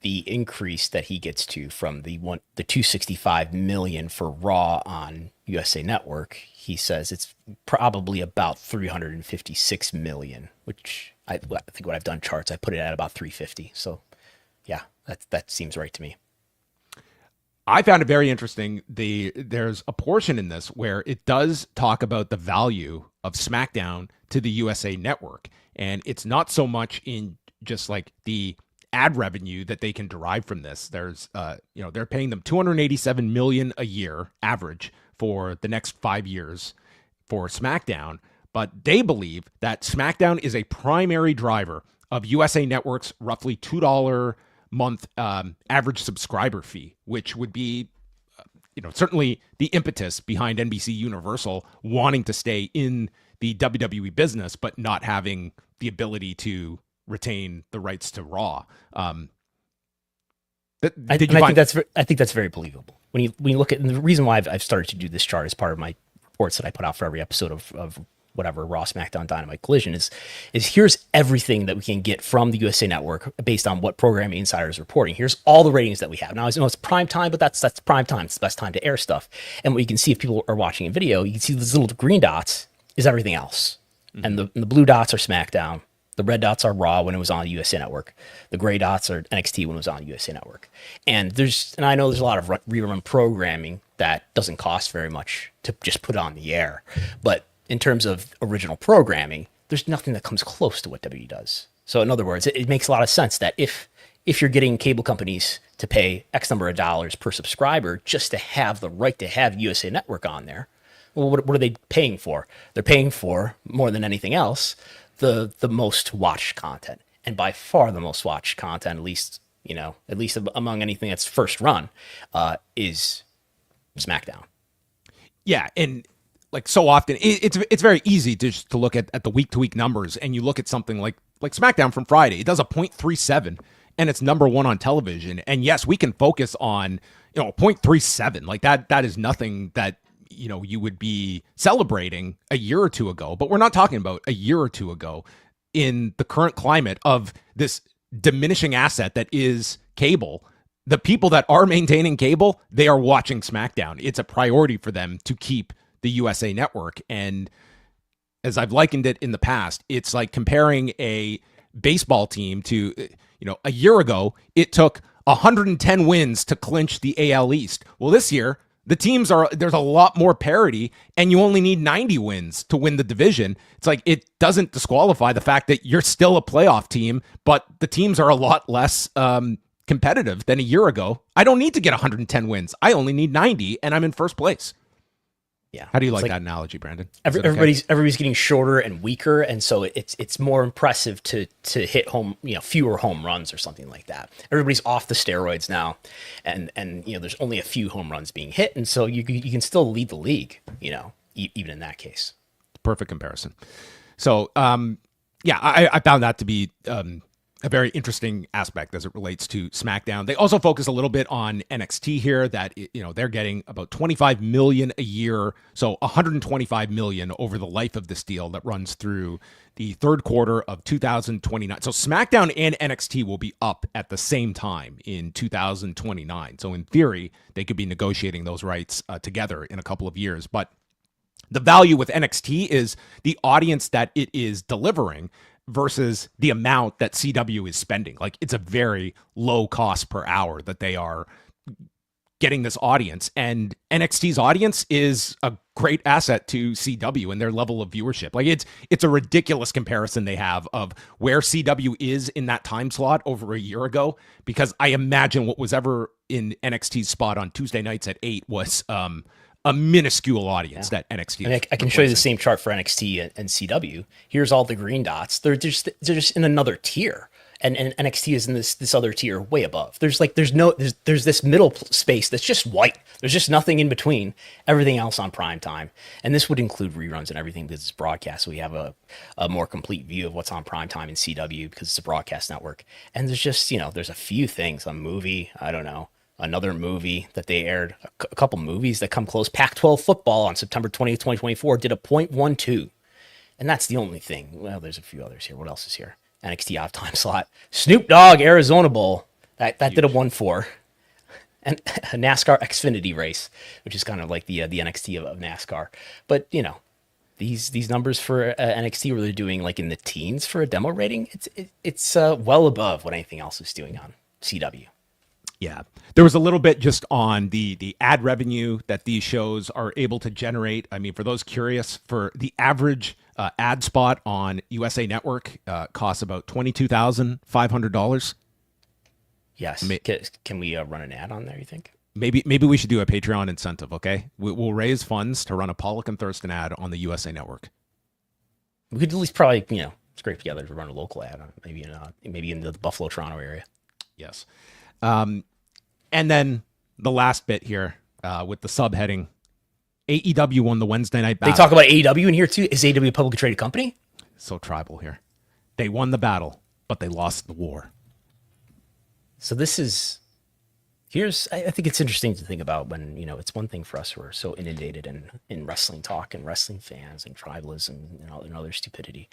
G: increase that he gets to from the 265 million for Raw on USA Network, he says it's probably about 356 million, which I think when I've done charts, I put it at about 350. So yeah, that seems right to me.
F: I found it very interesting. There's a portion in this where it does talk about the value of SmackDown to the USA Network. And it's not so much in just like the ad revenue that they can derive from this. There's, they're paying them $287 million a year average for the next 5 years for SmackDown. But they believe that SmackDown is a primary driver of USA Network's roughly $2 month average subscriber fee, which would be, certainly the impetus behind NBC Universal wanting to stay in the WWE business, but not having the ability to retain the rights to Raw. I think
G: that's very believable. When you look at, and the reason why I've started to do this chart as part of my reports that I put out for every episode of whatever Raw, SmackDown, Dynamite, Collision is here's everything that we can get from the USA Network based on what Programming Insider is reporting. Here's all the ratings that we have. Now, I know it's prime time, but that's prime time. It's the best time to air stuff. And what you can see if people are watching a video, you can see these little green dots is everything else. Mm-hmm. And the blue dots are SmackDown. The red dots are Raw when it was on USA Network. The gray dots are NXT when it was on USA Network. And I know there's a lot of rerun programming that doesn't cost very much to just put on the air. But in terms of original programming, there's nothing that comes close to what WWE does. So in other words, it makes a lot of sense that if you're getting cable companies to pay X number of dollars per subscriber just to have the right to have USA Network on there, well, what are they paying for? They're paying for, more than anything else, the most watched content. And by far the most watched content, at least among anything that's first run, is SmackDown.
F: Yeah, and like so often, it's very easy to look at the week-to-week numbers, and you look at something like SmackDown from Friday. It does a .37, and it's number one on television. And yes, we can focus on .37. Like that is nothing that you would be celebrating a year or two ago. But we're not talking about a year or two ago in the current climate of this diminishing asset that is cable. The people that are maintaining cable, they are watching SmackDown. It's a priority for them to keep the USA Network. And as I've likened it in the past, it's like comparing a baseball team to, a year ago, it took 110 wins to clinch the AL East. Well, this year, there's a lot more parity, and you only need 90 wins to win the division. It's like, it doesn't disqualify the fact that you're still a playoff team, but the teams are a lot less competitive than a year ago. I don't need to get 110 wins. I only need 90, and I'm in first place.
G: Yeah.
F: How do you like that analogy, Brandon?
G: Everybody's getting shorter and weaker, and so it's more impressive to hit home, fewer home runs or something like that. Everybody's off the steroids now, and there's only a few home runs being hit, and so you can still lead the league, even in that case.
F: Perfect comparison. So, I found that to be a very interesting aspect as it relates to SmackDown. They also focus a little bit on NXT here, that they're getting about $25 million a year, so $125 million over the life of this deal that runs through the third quarter of 2029. So SmackDown and NXT will be up at the same time in 2029. So in theory, they could be negotiating those rights together in a couple of years. But the value with NXT is the audience that it is delivering versus the amount that CW is spending. Like, it's a very low cost per hour that they are getting this audience, and NXT's audience is a great asset to CW and their level of viewership. Like, it's a ridiculous comparison they have of where CW is in that time slot over a year ago, because I imagine what was ever in NXT's spot on Tuesday nights at 8 was a minuscule audience that NXT.
G: I can show you the same chart for NXT and CW. Here's all the green dots. They're just in another tier, and NXT is in this other tier way above. There's this middle space that's just white. There's just nothing in between. Everything else on prime time, and this would include reruns and everything because it's broadcast. So we have a more complete view of what's on prime time in CW because it's a broadcast network. And there's just there's a few things, a movie, I don't know, another movie that they aired, a couple movies that come close. Pac-12 football on September 20th, 2024 did a .12. And that's the only thing. Well, there's a few others here. What else is here? NXT off time slot. Snoop Dogg Arizona Bowl. That did a 1.4. And a NASCAR Xfinity race, which is kind of like the NXT of NASCAR. But, these numbers for NXT where they're doing like in the teens for a demo rating, it's well above what anything else is doing on CW.
F: Yeah, there was a little bit just on the ad revenue that these shows are able to generate. I mean, for those curious, for the average ad spot on USA Network costs about $22,500.
G: Yes. Can we run an ad on there, you think?
F: Maybe we should do a Patreon incentive, okay? We'll raise funds to run a Pollock and Thurston ad on the USA Network.
G: We could at least probably, scrape together to run a local ad on maybe in the Buffalo, Toronto area.
F: Yes. And then the last bit here with the subheading, AEW won the Wednesday night battle.
G: They talk about AEW in here too. Is AEW a publicly traded company?
F: So tribal here. They won the battle, but they lost the war.
G: So this is, I think it's interesting to think about when, it's one thing for us who are so inundated in wrestling talk and wrestling fans and tribalism and other stupidity.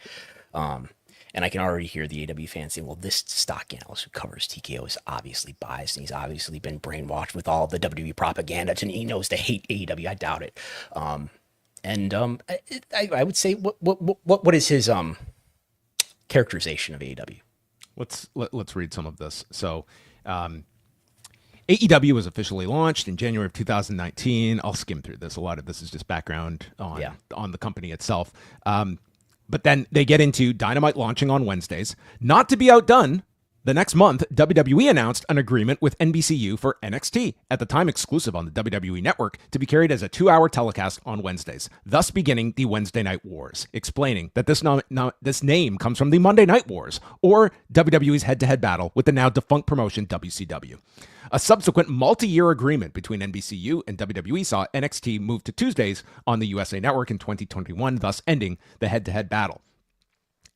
G: And I can already hear the AEW fans say, well, this stock analyst who covers TKO is obviously biased, and he's obviously been brainwashed with all the WWE propaganda, and he knows to hate AEW. I doubt it. I would say, what is his characterization of AEW?
F: Let's read some of this. So, AEW was officially launched in January of 2019. I'll skim through this. A lot of this is just background on the company itself. But then they get into Dynamite launching on Wednesdays, not to be outdone The next month, WWE announced an agreement with NBCU for NXT, at the time exclusive on the WWE Network, to be carried as a 2-hour telecast on Wednesdays, thus beginning the Wednesday Night Wars, explaining that this name comes from the Monday Night Wars, or WWE's head-to-head battle with the now defunct promotion WCW. A subsequent multi-year agreement between NBCU and WWE saw NXT move to Tuesdays on the USA Network in 2021, thus ending the head-to-head battle.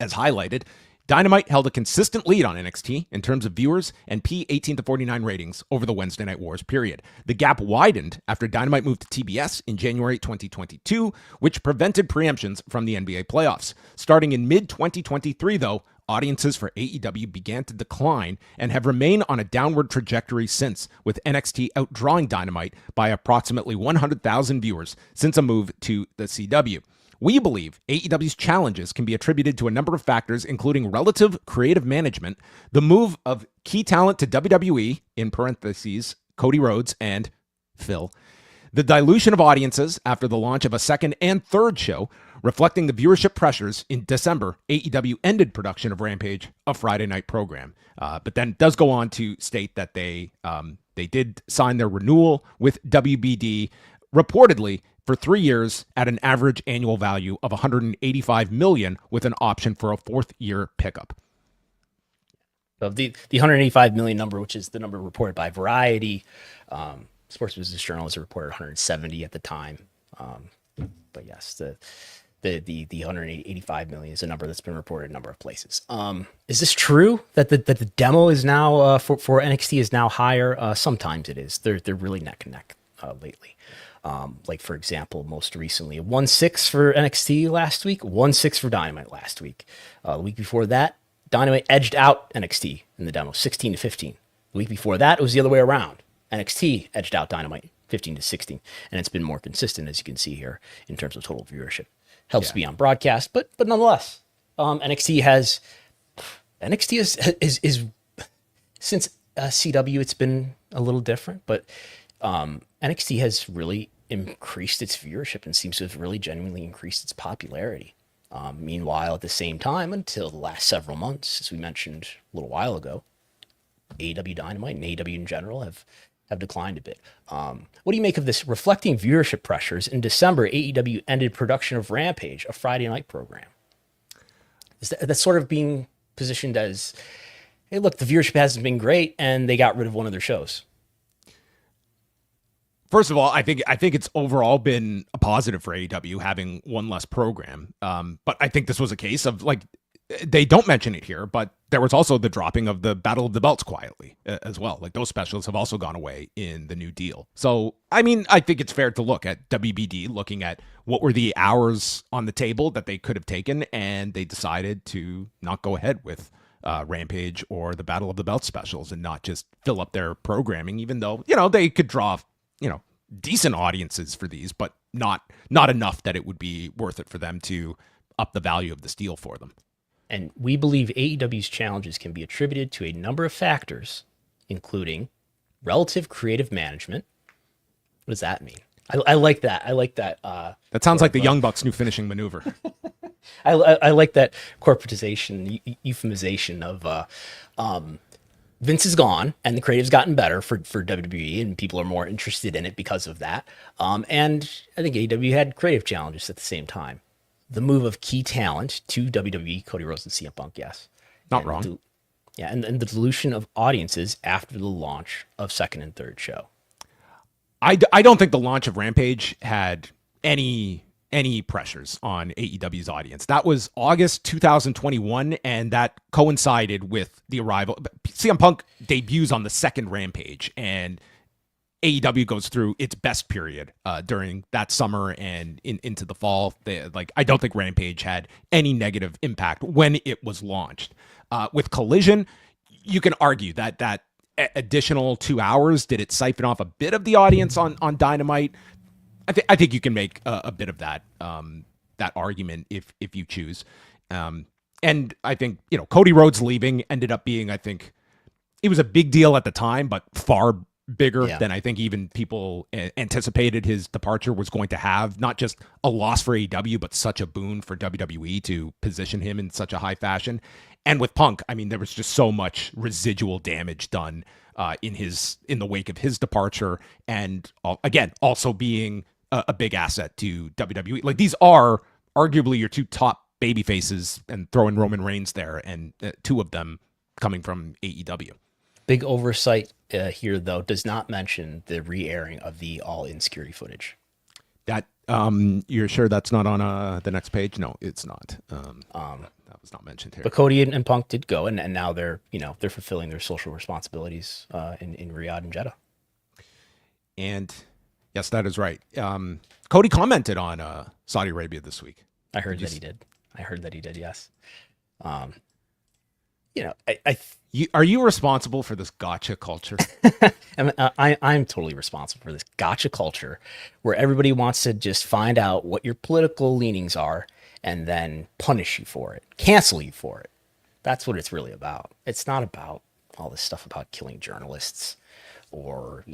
F: As highlighted, Dynamite held a consistent lead on NXT in terms of viewers and P18 to 49 ratings over the Wednesday Night Wars period. The gap widened after Dynamite moved to TBS in January 2022, which prevented preemptions from the NBA playoffs. Starting in mid-2023, though, audiences for AEW began to decline and have remained on a downward trajectory since, with NXT outdrawing Dynamite by approximately 100,000 viewers since a move to the CW. We believe AEW's challenges can be attributed to a number of factors, including relative creative management, the move of key talent to WWE, in parentheses, Cody Rhodes and Phil, the dilution of audiences after the launch of a second and third show, reflecting the viewership pressures. In December, AEW ended production of Rampage, a Friday night program, but then does go on to state that they did sign their renewal with WBD, reportedly for 3 years at an average annual value of $185 million, with an option for a 4th year pickup.
G: So the $185 million number, which is the number reported by Variety, Sports Business Journal has reported 170 at the time. But yes, the $185 million is a number that's been reported in a number of places. Is this true that the demo is now for NXT is now higher? Sometimes it is. They're really neck and neck lately. Like, for example, most recently, 1-6 for NXT last week, 1-6 for Dynamite last week. The week before that, Dynamite edged out NXT in the demo, 16-15. The week before that, it was the other way around. NXT edged out Dynamite, 15-16. And it's been more consistent, as you can see here, in terms of total viewership. Helps be on broadcast, but nonetheless, NXT is since CW, it's been a little different, but NXT has really increased its viewership and seems to have really genuinely increased its popularity. Meanwhile, at the same time, until the last several months, as we mentioned a little while ago, AEW Dynamite and AEW in general have declined a bit. What do you make of this? Reflecting viewership pressures, in December, AEW ended production of Rampage, a Friday night program. That's sort of being positioned as, hey, look, the viewership hasn't been great, and they got rid of one of their shows.
F: First of all, I think it's overall been a positive for AEW having one less program. But I think this was a case of, like, they don't mention it here, but there was also the dropping of the Battle of the Belts quietly as well. Like, those specials have also gone away in the new deal. So, I mean, I think it's fair to look at WBD, looking at what were the hours on the table that they could have taken, and they decided to not go ahead with Rampage or the Battle of the Belts specials and not just fill up their programming, even though, they could draw decent audiences for these, but not enough that it would be worth it for them to up the value of this deal for them.
G: And we believe AEW's challenges can be attributed to a number of factors, including relative creative management. What does that mean? I like that. I like that.
F: That sounds like the Young Bucks' new finishing maneuver.
G: I like that corporatization, euphemization of Vince is gone, and the creative's gotten better for WWE, and people are more interested in it because of that. And I think AEW had creative challenges at the same time. The move of key talent to WWE, Cody Rhodes and CM Punk, yes.
F: Not wrong.
G: And the dilution of audiences after the launch of second and third show.
F: I don't think the launch of Rampage had any pressures on AEW's audience. That was August 2021, and that coincided with the arrival. CM Punk debuts on the second Rampage, and AEW goes through its best period during that summer and into the fall. I don't think Rampage had any negative impact when it was launched. With Collision, you can argue that additional 2 hours, did it siphon off a bit of the audience on Dynamite? I think you can make a bit of that argument if you choose. And I think, Cody Rhodes leaving ended up being, I think, it was a big deal at the time, but far bigger than I think even people anticipated his departure was going to have. Not just a loss for AEW, but such a boon for WWE to position him in such a high fashion. And with Punk, I mean, there was just so much residual damage done in the wake of his departure, and again, also being a big asset to WWE. Like, these are arguably your two top baby faces, and throwing Roman Reigns there, and two of them coming from AEW.
G: Big oversight here, though, does not mention the re-airing of the All In security footage.
F: That you're sure that's not on the next page? No, it's not. That was not mentioned here.
G: But Cody and Punk did go, and now they're fulfilling their social responsibilities in Riyadh and Jeddah. And
F: yes, that is right. Cody commented on Saudi Arabia this week.
G: I heard that he did. Yes.
F: Are you responsible for this gotcha culture?
G: I'm totally responsible for this gotcha culture, where everybody wants to just find out what your political leanings are and then punish you for it, cancel you for it. That's what it's really about. It's not about all this stuff about killing journalists or,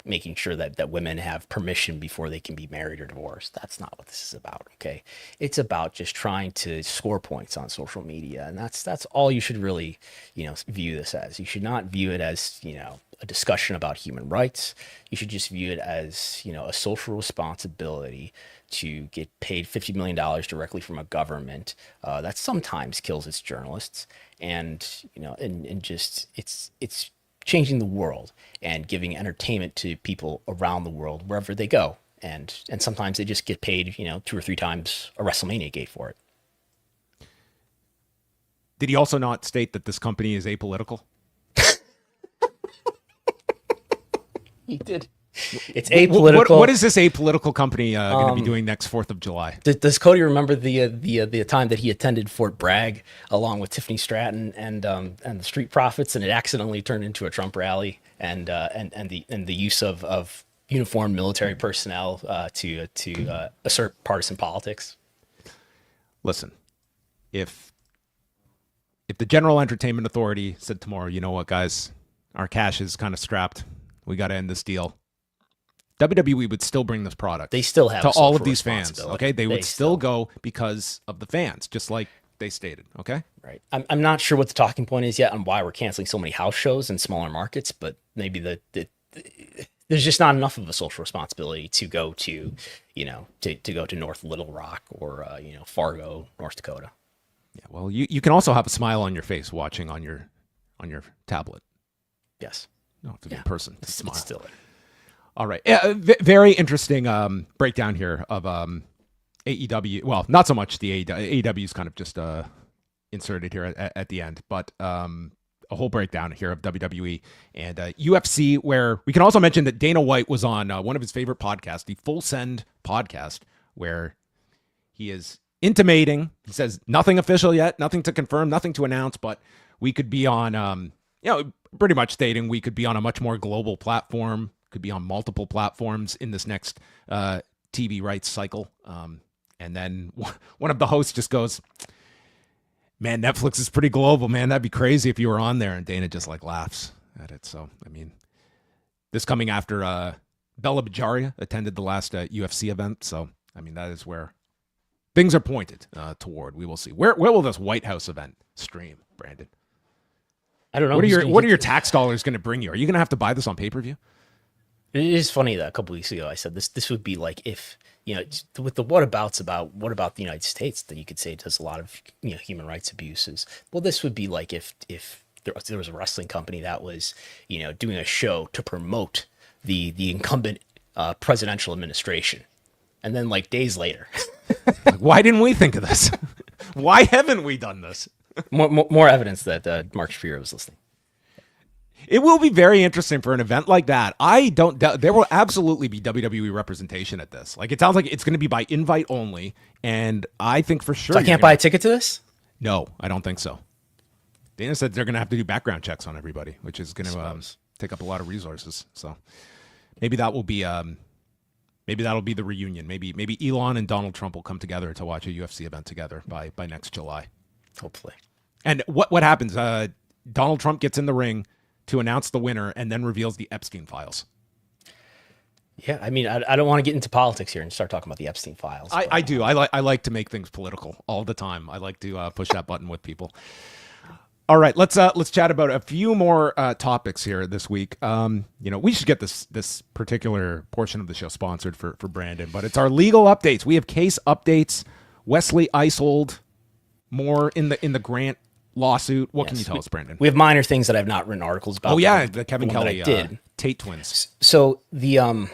G: making sure that women have permission before they can be married or divorced. That's not what this is about, okay? It's about just trying to score points on social media, and that's all you should really, view this as. You should not view it as, a discussion about human rights. You should just view it as, a social responsibility to get paid $50 million directly from a government that sometimes kills its journalists, and just it's changing the world and giving entertainment to people around the world wherever they go, and sometimes they just get paid 2 or 3 times a WrestleMania gate for it.
F: Did he also not state that this company is apolitical?
G: He did. It's apolitical.
F: What is this apolitical company going to be doing next 4th of July?
G: Does Cody remember the time that he attended Fort Bragg along with Tiffany Stratton and the Street Profits, and it accidentally turned into a Trump rally, and the use of uniformed military personnel to assert partisan politics?
F: Listen, if the General Entertainment Authority said tomorrow, you know what, guys, our cash is kind of strapped, we got to end this deal, WWE would still bring this product.
G: They still have
F: to all of these fans. Okay, they would still go because of the fans, just like they stated. Okay,
G: right. I'm not sure what the talking point is yet on why we're canceling so many house shows in smaller markets, but maybe there's just not enough of a social responsibility to go to, to go to North Little Rock or Fargo, North Dakota.
F: Yeah, well, you can also have a smile on your face watching on your tablet.
G: Yes.
F: No, to be in person.
G: It's still there.
F: All right. Very interesting breakdown here of AEW. Well, not so much the AEW. AEW is kind of just inserted here at the end, but a whole breakdown here of WWE and UFC, where we can also mention that Dana White was on one of his favorite podcasts, the Full Send podcast, where he is intimating, he says nothing official yet, nothing to confirm, nothing to announce, but we could be on, pretty much stating we could be on a much more global platform, could be on multiple platforms in this next TV rights cycle. And then one of the hosts just goes, man, Netflix is pretty global, man. That'd be crazy if you were on there. And Dana just laughs at it. So, I mean, this coming after Bella Bajaria attended the last UFC event. So, I mean, that is where things are pointed toward. We will see. Where will this White House event stream, Brandon?
G: I don't know.
F: What are your tax dollars going to bring you? Are you going to have to buy this on pay-per-view?
G: It is funny that a couple weeks ago I said this would be like if, with the what about the United States that you could say does a lot of, human rights abuses. Well, this would be like if there was a wrestling company that was, doing a show to promote the incumbent presidential administration. And then days later.
F: Why didn't we think of this? Why haven't we done this?
G: More evidence that Mark Shapiro was listening.
F: It will be very interesting for an event like that. I don't doubt there will absolutely be WWE representation at this. It sounds like it's going to be by invite only, and I think for sure.
G: So I can't buy a ticket to this?
F: No, I don't think so. Dana said they're going to have to do background checks on everybody, which is going to take up a lot of resources. So maybe that will be maybe that'll be the reunion. Maybe Elon and Donald Trump will come together to watch a UFC event together by next July.
G: Hopefully.
F: And what happens? Donald Trump gets in the ring, to announce the winner and then reveals the Epstein files.
G: Yeah, I mean, I don't want to get into politics here and start talking about the Epstein files.
F: I do. I like to make things political all the time. I like to push that button with people. All right, let's chat about a few more topics here this week. We should get this particular portion of the show sponsored for Brandon, but it's our legal updates. We have case updates. Wesley Eisold, more in the Grant lawsuit. What can you tell us, Brandon?
G: We have minor things that I've not written articles about.
F: Oh yeah, the Kevin Kelly
G: did.
F: Tate twins.
G: So the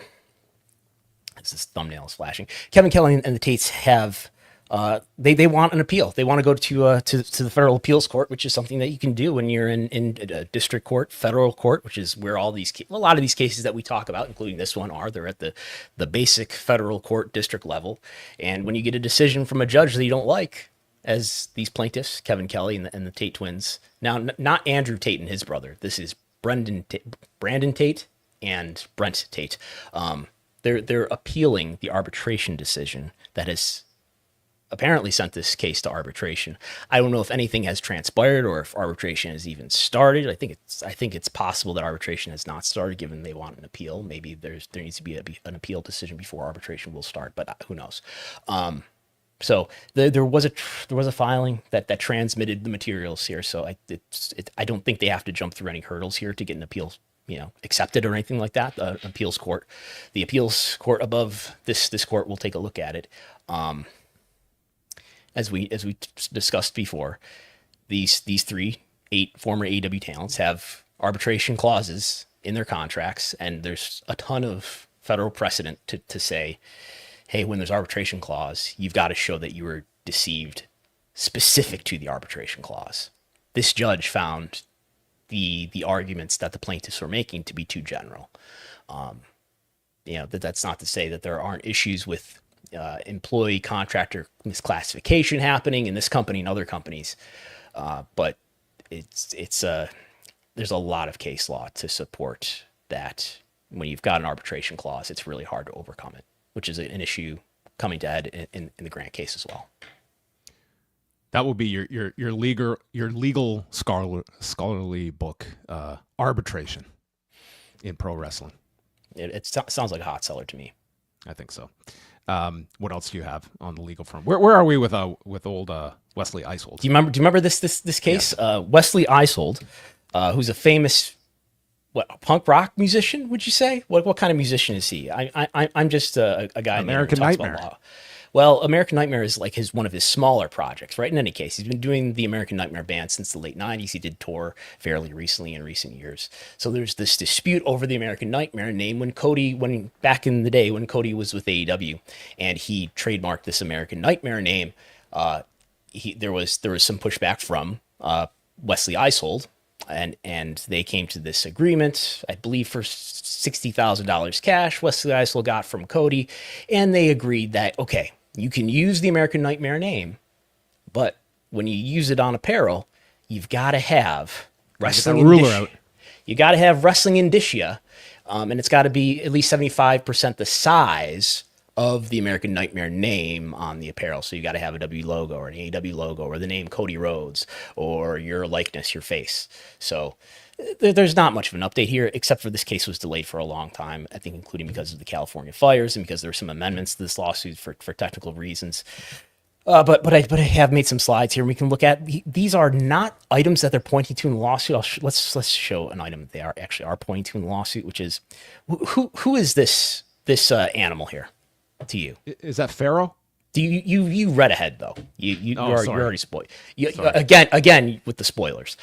G: this thumbnail is flashing. Kevin Kelly and the Tates have. They want an appeal. They want to go to the federal appeals court, which is something that you can do when you're in a district court, federal court, which is where a lot of these cases that we talk about, including this one, they're at the basic federal court district level. And when you get a decision from a judge that you don't like, as these plaintiffs, Kevin Kelly and the Tate twins, now not Andrew Tate and his brother, this is Brandon Tate and Brent Tate. They're appealing the arbitration decision that has apparently sent this case to arbitration. I don't know if anything has transpired or if arbitration has even started. I think it's possible that arbitration has not started, given they want an appeal. Maybe there needs to be an appeal decision before arbitration will start, but who knows? So there was a filing that transmitted the materials here. So I don't think they have to jump through any hurdles here to get an appeal, accepted or anything like that. The appeals court above this court will take a look at it. As we discussed before, these 8 former AEW talents have arbitration clauses in their contracts, and there's a ton of federal precedent to say, hey, when there's arbitration clause, you've got to show that you were deceived specific to the arbitration clause. This judge found the arguments that the plaintiffs were making to be too general. That's not to say that there aren't issues with employee contractor misclassification happening in this company and other companies, but there's a lot of case law to support that. When you've got an arbitration clause, it's really hard to overcome it, which is an issue coming to head in the Grant case as well.
F: That will be your legal scholarly book, Arbitration in Pro Wrestling.
G: It sounds like a hot seller to me.
F: I think so. What else do you have on the legal front? Where are we with old Wesley Eisold? Do you
G: remember this case? Yeah. Wesley Eisold, who's a famous punk rock musician? Would you say what kind of musician is he? I'm just a guy.
F: American Nightmare.
G: Well, American Nightmare is like one of his smaller projects, right? In any case, he's been doing the American Nightmare band since the late 90s. He did tour fairly recently in recent years. So there's this dispute over the American Nightmare name when back in the day when Cody was with AEW and he trademarked this American Nightmare name. There was some pushback from Wesley Eisold, and they came to this agreement, I believe for $60,000 cash Wesley Eisold got from Cody, and they agreed that, okay, you can use the American Nightmare name, but when you use it on apparel, you've got to have wrestling indicia. You got to have wrestling indicia, and it's got to be at least 75% the size of the American Nightmare name on the apparel. So you got to have a W logo or an AEW logo or the name Cody Rhodes or your likeness, your face. So there's not much of an update here, except for this case was delayed for a long time, I think including because of the California fires and because there were some amendments to this lawsuit for technical reasons. But I have made some slides here, and we can look at these are not items that they're pointing to in the lawsuit. Let's show an item that they are pointing to in the lawsuit, which is who is this animal here to you?
F: Is that Pharaoh?
G: Do you read ahead though? You're already spoiled.
F: Sorry.
G: Again with the spoilers.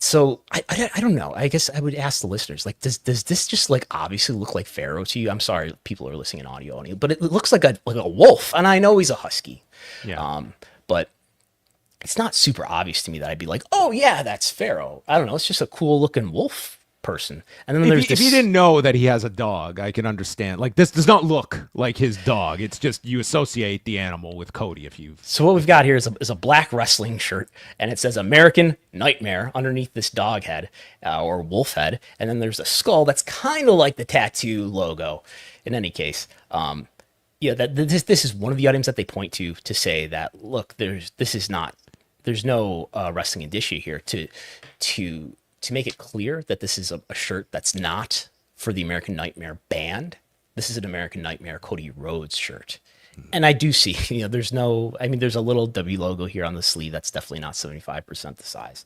G: So I don't know. I guess I would ask the listeners, like, does this just like obviously look like Pharaoh to you? I'm sorry, people are listening in audio only, but it looks like a wolf, and I know he's a husky.
F: Yeah.
G: But it's not super obvious to me that I'd be like, oh yeah, that's Pharaoh. I don't know. It's just a cool looking wolf person. And then
F: if you didn't know that he has a dog, I can understand. Like, this does not look like his dog. It's just you associate the animal with Cody. So
G: what we've got here is a black wrestling shirt, and it says American Nightmare underneath this dog head or wolf head, and then there's a skull that's kind of like the tattoo logo. In any case, this is one of the items that they point to say that, look, there's no wrestling indicia here to to make it clear that this is a shirt that's not for the American Nightmare band. This is an American Nightmare Cody Rhodes shirt. And I do see, there's a little W logo here on the sleeve. That's definitely not 75% the size.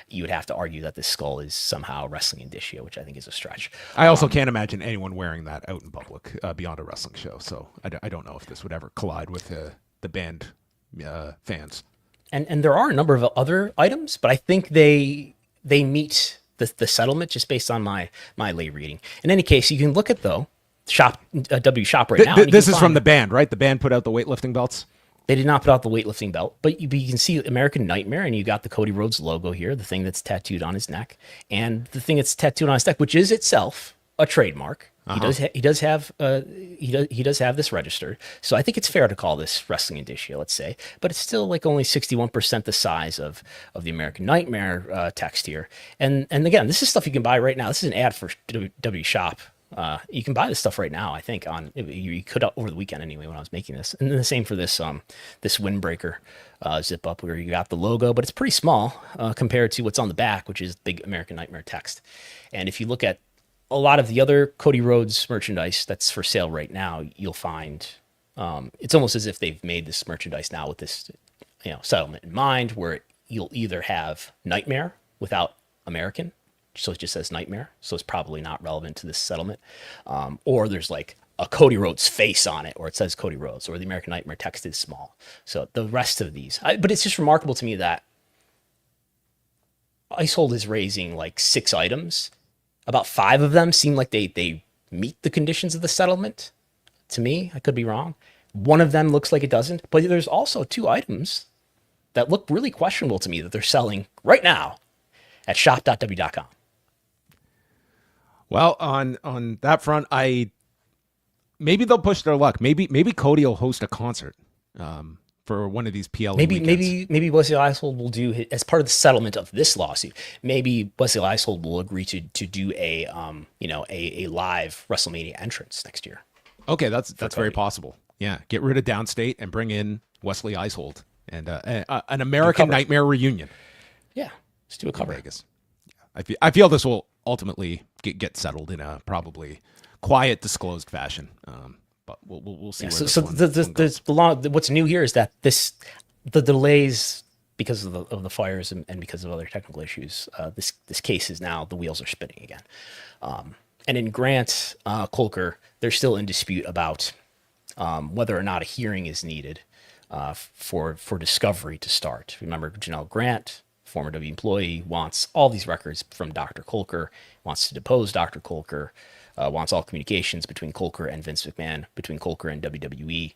G: You would have to argue that this skull is somehow wrestling indicia, which I think is a stretch.
F: I also can't imagine anyone wearing that out in public beyond a wrestling show. So I don't know if this would ever collide with the band fans.
G: And there are a number of other items, but I think they meet the settlement just based on my lay reading. In any case, you can look at W Shop right now.
F: This is from the band, right? The band put out the weightlifting belts.
G: They did not put out the weightlifting belt, but you can see American Nightmare, and you got the Cody Rhodes logo here, the thing that's tattooed on his neck, and the thing that's tattooed on his neck, which is itself a trademark. Uh-huh. He does have this registered, so I think it's fair to call this wrestling indicia, let's say, but it's still like only 61% the size of the American Nightmare text here, and again, this is stuff you can buy right now. This is an ad for W Shop. You can buy this stuff right now. I think you could over the weekend anyway when I was making this, and then the same for this windbreaker zip up where you got the logo, but it's pretty small compared to what's on the back, which is big American Nightmare text. And if you look at a lot of the other Cody Rhodes merchandise that's for sale right now, you'll find it's almost as if they've made this merchandise now with this settlement in mind, where you'll either have Nightmare without American. So it just says Nightmare, so it's probably not relevant to this settlement. Or there's like a Cody Rhodes face on it, or it says Cody Rhodes, or the American Nightmare text is small. So the rest of these, but it's just remarkable to me that Eisold is raising like 6 items. About 5 of them seem like they meet the conditions of the settlement. To me, I could be wrong. One of them looks like it doesn't, but there's also 2 items that look really questionable to me that they're selling right now at shop.w.com.
F: Well, on that front, maybe they'll push their luck. Maybe Cody will host a concert for one of these PLE weekends.
G: Maybe Wesley Eisold will do, as part of the settlement of this lawsuit. Maybe Wesley Eisold will agree to do a live WrestleMania entrance next year.
F: Okay, that's very possible. Yeah, get rid of Downstate and bring in Wesley Eisold and an American Nightmare reunion.
G: Yeah, let's do a cover.
F: Vegas. Yeah, I feel this will ultimately get settled in a probably quiet, disclosed fashion. But we'll see.
G: Yeah, what's new here is that the delays because of the fires and because of other technical issues. This case is now, the wheels are spinning again. And in Grant Colker, they're still in dispute about whether or not a hearing is needed for discovery to start. Remember, Janel Grant, former W employee, wants all these records from Dr. Colker, wants to depose Dr. Colker, wants all communications between Colker and Vince McMahon, between Colker and WWE.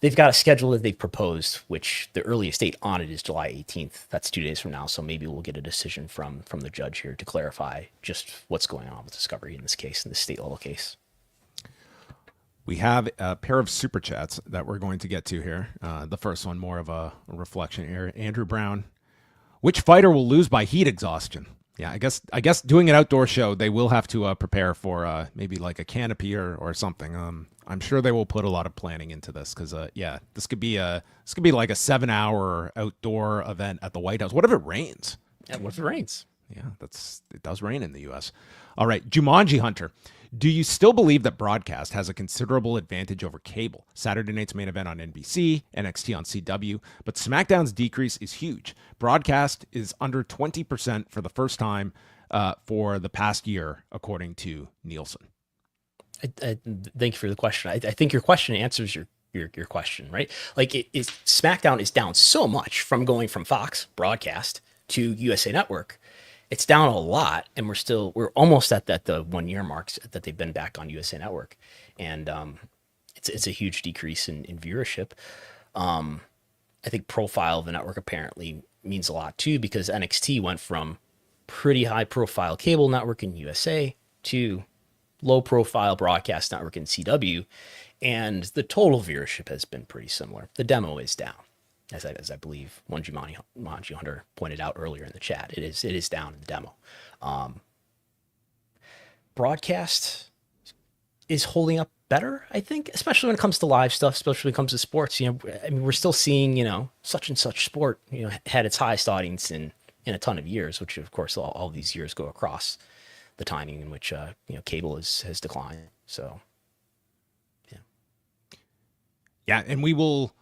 G: They've got a schedule that they've proposed, which the earliest date on it is July 18th. That's 2 days from now, so maybe we'll get a decision from the judge here to clarify just what's going on with discovery in this case, in this state level case.
F: We have a pair of super chats that we're going to get to here. The first one, more of a reflection here. Andrew Brown, which fighter will lose by heat exhaustion? Yeah, I guess doing an outdoor show, they will have to prepare for maybe like a canopy or something. I'm sure they will put a lot of planning into this because this could be like a 7-hour outdoor event at the White House. What if it rains?
G: Yeah, what if it rains?
F: Yeah, it does rain in the U.S. All right, Jumanji Hunter. Do you still believe that broadcast has a considerable advantage over cable? Saturday night's main event on NBC, NXT on CW, but SmackDown's decrease is huge. Broadcast is under 20% for the first time for the past year, according to Nielsen.
G: I thank you for the question. I think your question answers your question, right? Like SmackDown is down so much from going from Fox broadcast to USA Network. It's down a lot, and we're almost at the 1 year marks that they've been back on USA Network, and it's a huge decrease in viewership. I think profile of the network apparently means a lot too, because NXT went from pretty high profile cable network in USA to low profile broadcast network in CW, and the total viewership has been pretty similar. The demo is down. As I believe one Jumanji Hunter pointed out earlier in the chat, it is down in the demo. Broadcast is holding up better, I think, especially when it comes to live stuff, especially when it comes to sports. We're still seeing, such and such sport, had its highest audience in in a ton of years, which of course all these years go across the timing in which cable has declined. So
F: yeah, and we will.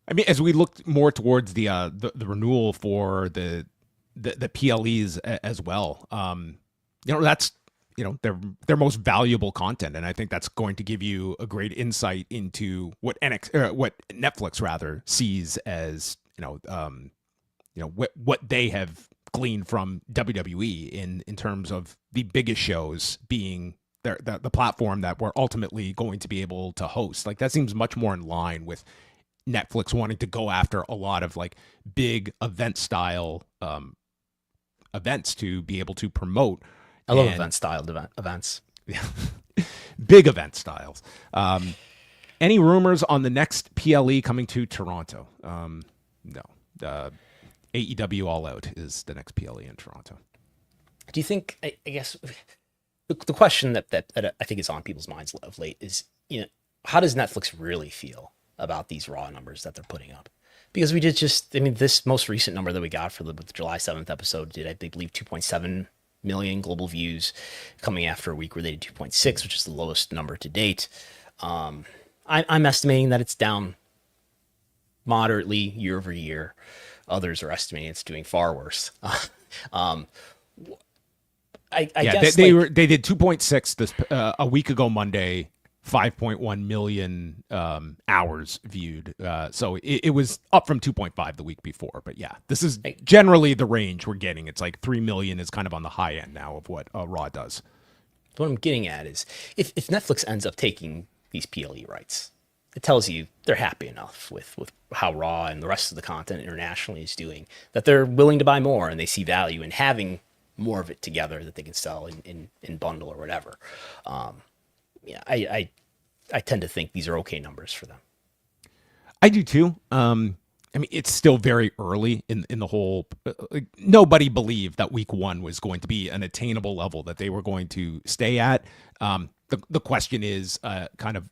F: I mean, as we look more towards the renewal for the PLEs as well, that's their most valuable content, and I think that's going to give you a great insight into what what Netflix rather sees as what they have gleaned from WWE in terms of the biggest shows being the platform that we're ultimately going to be able to host. Like, that seems much more in line with Netflix wanting to go after a lot of like big event style events to be able to promote.
G: I love event style events.
F: Big event styles. Any rumors on the next PLE coming to Toronto? No. AEW All Out is the next PLE in Toronto.
G: Do you think, I guess, the question that I think is on people's minds of late is, how does Netflix really feel about these Raw numbers that they're putting up? Because we did this most recent number that we got for the July 7th episode did, I believe, 2.7 million global views, coming after a week where they did 2.6, which is the lowest number to date. I'm estimating that it's down moderately year over year. Others are estimating it's doing far worse. I guess
F: they did 2.6 this a week ago Monday, 5.1 million hours viewed. So it was up from 2.5 the week before. But yeah, this is generally the range we're getting. It's like 3 million is kind of on the high end now of what Raw does.
G: What I'm getting at is if Netflix ends up taking these PLE rights, it tells you they're happy enough with how Raw and the rest of the content internationally is doing, that they're willing to buy more and they see value in having more of it together that they can sell in bundle or whatever. I tend to think these are okay numbers for them.
F: I do too. I mean, it's still very early in the whole. Nobody believed that week one was going to be an attainable level that they were going to stay at. The question is kind of,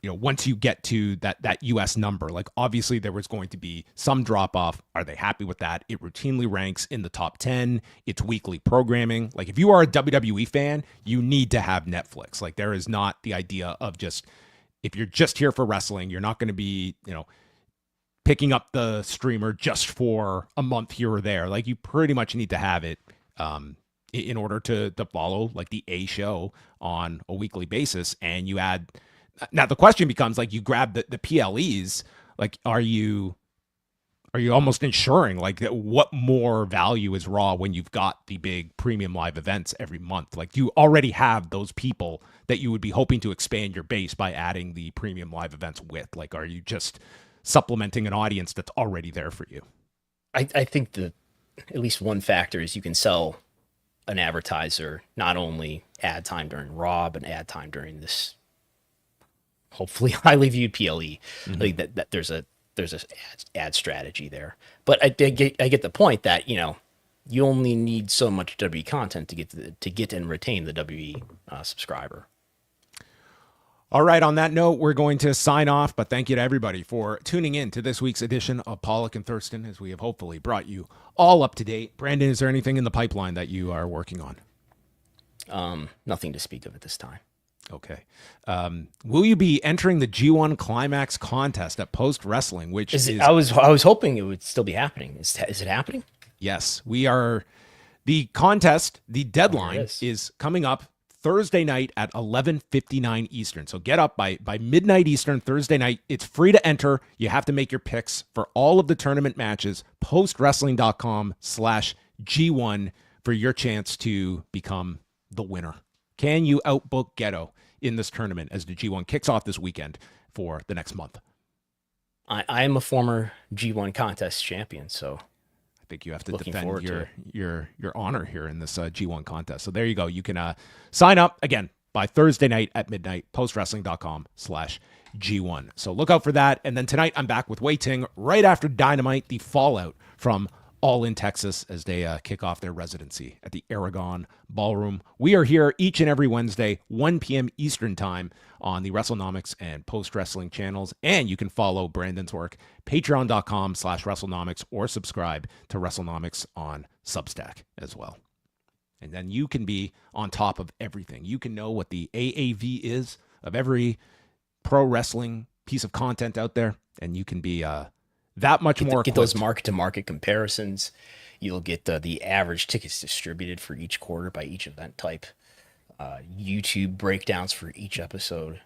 F: once you get to that US number, like obviously there was going to be some drop off. Are they happy with that? It routinely ranks in the top 10. It's weekly programming. Like, if you are a WWE fan, you need to have Netflix. Like, there is not the idea of just, if you're just here for wrestling, you're not going to be, picking up the streamer just for a month here or there. Like, you pretty much need to have it in order to follow like the A show on a weekly basis. And you add. Now the question becomes, like, you grab the PLEs, like, are you almost ensuring like that what more value is Raw when you've got the big premium live events every month? Like, you already have those people that you would be hoping to expand your base by adding the premium live events with. Like, are you just supplementing an audience that's already there for you?
G: I think at least one factor is you can sell an advertiser not only ad time during Raw, but ad time during this hopefully highly viewed PLE. I think that there's a ad strategy there, but I get the point that you only need so much WWE content to get and retain the WWE subscriber.
F: All right, on that note, we're going to sign off, but thank you to everybody for tuning in to this week's edition of Pollock and Thurston, as we have hopefully brought you all up to date. Brandon, is there anything in the pipeline that you are working on?
G: Nothing to speak of at this time.
F: Okay. Will you be entering the G1 Climax contest at Post Wrestling? Which is
G: I was hoping it would still be happening. Is it happening?
F: Yes, we are. The contest, the deadline is coming up Thursday night at 11:59 Eastern. So get up by midnight Eastern Thursday night. It's free to enter. You have to make your picks for all of the tournament matches. postwrestling.com/G1 for your chance to become the winner. Can you outbook Ghetto in this tournament as the G1 kicks off this weekend for the next month?
G: I am a former G1 contest champion, so
F: I think you have to defend your honor here in this G1 contest. So there you go. You can sign up again by Thursday night at midnight, postwrestling.com/G1. So look out for that. And then tonight I'm back with Wei Ting right after Dynamite, the fallout from All In Texas as they kick off their residency at the Aragon Ballroom. We are here each and every Wednesday, 1 p.m. Eastern Time on the Wrestlenomics and Post Wrestling channels. And you can follow Brandon's work, patreon.com/Wrestlenomics, or subscribe to Wrestlenomics on Substack as well. And then you can be on top of everything. You can know what the AAV is of every pro wrestling piece of content out there, and you can be that much more.
G: Get those market-to-market comparisons. You'll get the average tickets distributed for each quarter by each event type. YouTube breakdowns for each episode.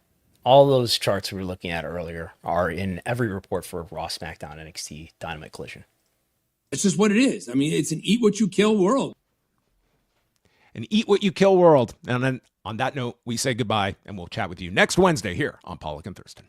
G: All those charts we were looking at earlier are in every report for Raw, SmackDown, NXT, Dynamite, Collision.
H: It's just what it is. I mean, it's an eat what you kill world.
F: An eat what you kill world. And then on that note, we say goodbye, and we'll chat with you next Wednesday here on Pollock and Thurston.